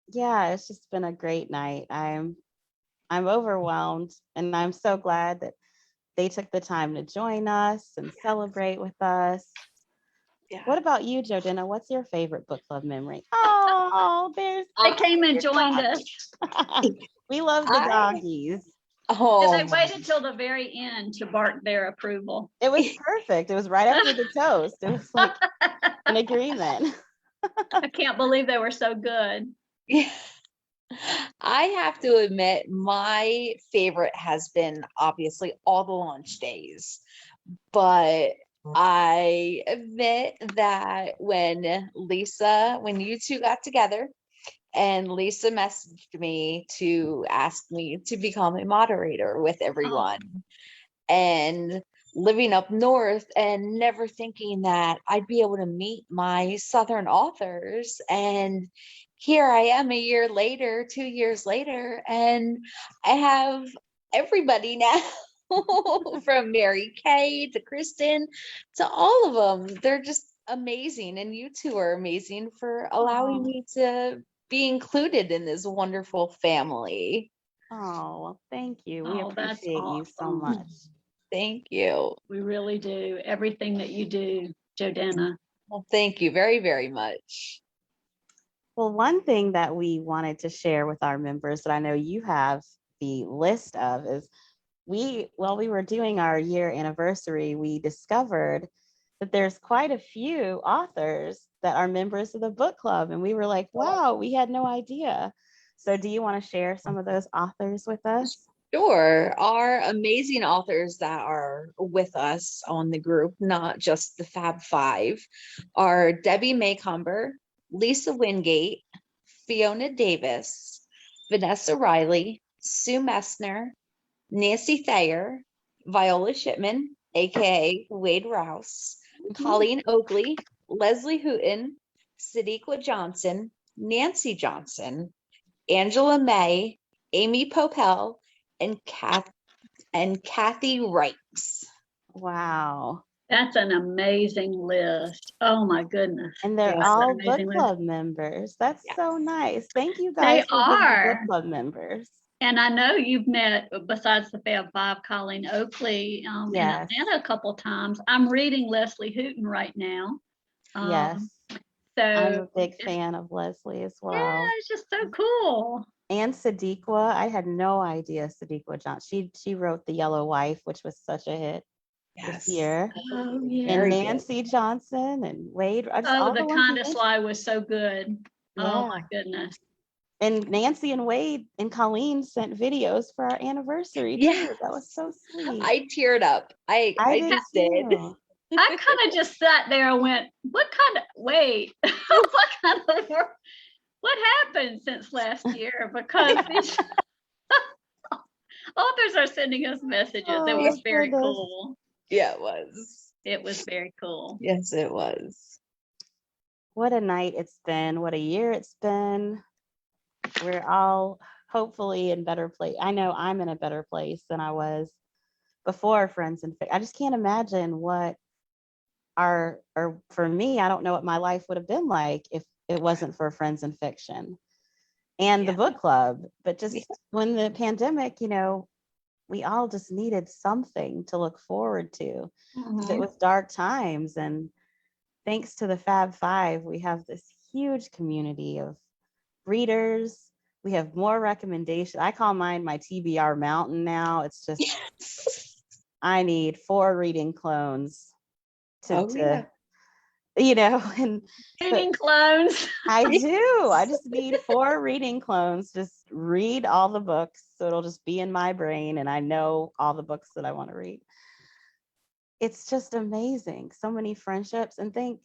yeah, it's just been a great night. I'm overwhelmed, and I'm so glad that they took the time to join us and celebrate with us. Yeah. What about you, Jordana? What's your favorite book club memory? Oh, there's They came and joined us. we love the doggies. Oh, And they waited till the very end to bark their approval. It was perfect. It was right after the toast. It was like an agreement. I can't believe they were so good. yeah. I have to admit, my favorite has been obviously all the launch days, but I admit that when you two got together and Lisa messaged me to ask me to become a moderator with everyone, and living up north and never thinking that I'd be able to meet my Southern authors, and here I am 2 years later, and I have everybody now. From Mary Kay to Kristen to all of them. They're just amazing. And you two are amazing for allowing me to be included in this wonderful family. Oh, well, thank you. We that's appreciate you so awesome. much. Thank you. We really do. Everything that you do, Jordana. Well, thank you very, very much. Well, one thing that we wanted to share with our members that I know you have the list of is while we were doing our year anniversary, we discovered that there's quite a few authors that are members of the book club. And we were like, wow, we had no idea. So do you want to share some of those authors with us? Sure. Our amazing authors that are with us on the group, not just the Fab Five, are Debbie Maycomber, Lisa Wingate, Fiona Davis, Vanessa Riley, Sue Messner, Nancy Thayer, Viola Shipman, aka Wade Rouse, Colleen Oakley, Leslie Hooten, Sadiqa Johnson, Nancy Johnson, Angela May, Amy Popel, and Kathy Wrights. Wow. That's an amazing list. Oh my goodness. And they're That's all an book amazing list. club members. That's so nice. Thank you They guys for being are. book club members. And I know you've met, besides the Fab Five, Colleen Oakley in Yes. Atlanta a couple times. I'm reading Leslie Hooten right now. Yes. So I'm a big fan of Leslie as well. yeah, it's just so cool. And Sadiqa, I had no idea Sadiqa Johnson. She wrote The Yellow Wife, which was such a hit this year. Oh yeah. And Nancy Johnson and Wade. Oh, The Kindest Lie was so good. Oh Yeah. my goodness. And Nancy and Wade and Colleen sent videos for our anniversary too. Yeah. That was so sweet. I teared up. I just did. too. I kind of just sat there and went, what kind of work? What happened since last year? Because these authors are sending us messages. It was very cool. Yeah, it was. It was very cool. Yes, it was. What a night it's been. What a year it's been. We're all hopefully in better place. I know I'm in a better place than I was before Friends and Fiction. I just can't imagine what for me, I don't know what my life would have been like if it wasn't for Friends and Fiction and the book club. But just when the pandemic, we all just needed something to look forward to. It was dark times, and thanks to the Fab Five, we have this huge community of readers. We have more recommendations. I call mine my TBR mountain now. It's just, I need 4 reading clones and reading clones. I do. I just need 4 reading clones. Just read all the books. So it'll just be in my brain and I know all the books that I want to read. It's just amazing. So many friendships. And think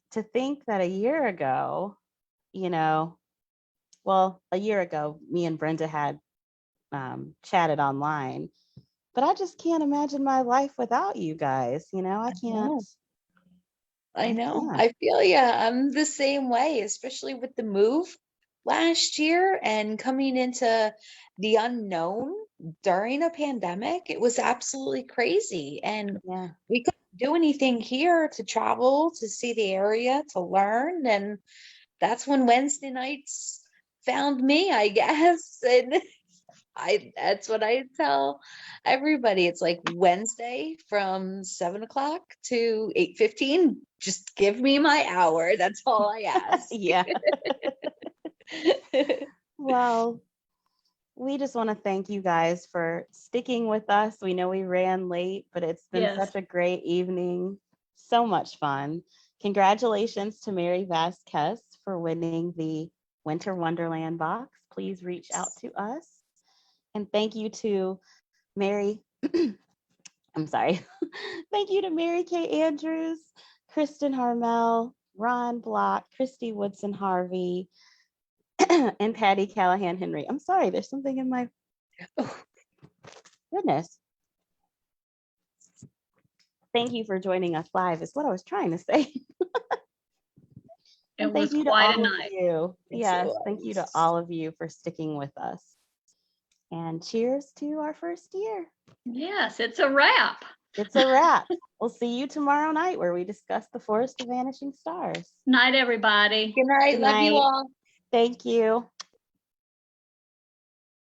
that a year ago, a year ago, me and Brenda had chatted online, but I just can't imagine my life without you guys. I can't. I know. I feel I'm the same way, especially with the move last year and coming into the unknown during a pandemic. It was absolutely crazy. And we couldn't do anything here to travel, to see the area, to learn. And that's when Wednesday nights found me, I guess. And that's what I tell everybody. It's like Wednesday from 7 o'clock to 8:15. Just give me my hour. That's all I ask. Yeah. Well, we just want to thank you guys for sticking with us. We know we ran late, but it's been such a great evening. So much fun. Congratulations to Mary Vasquez for winning the Winter Wonderland box. Please reach out to us. And thank you to Mary. I'm sorry. Thank you to Mary Kay Andrews, Kristen Harmel, Ron Block, Christy Woodson Harvey, and Patty Callahan Henry. I'm sorry, there's something in my goodness. Thank you for joining us live, is what I was trying to say. It was quite a night. Yes, thank you to all of you for sticking with us. And cheers to our first year. Yes, it's a wrap. It's a wrap. We'll see you tomorrow night where we discuss The Forest of Vanishing Stars. Night, everybody. Good night. Love you all. Thank you.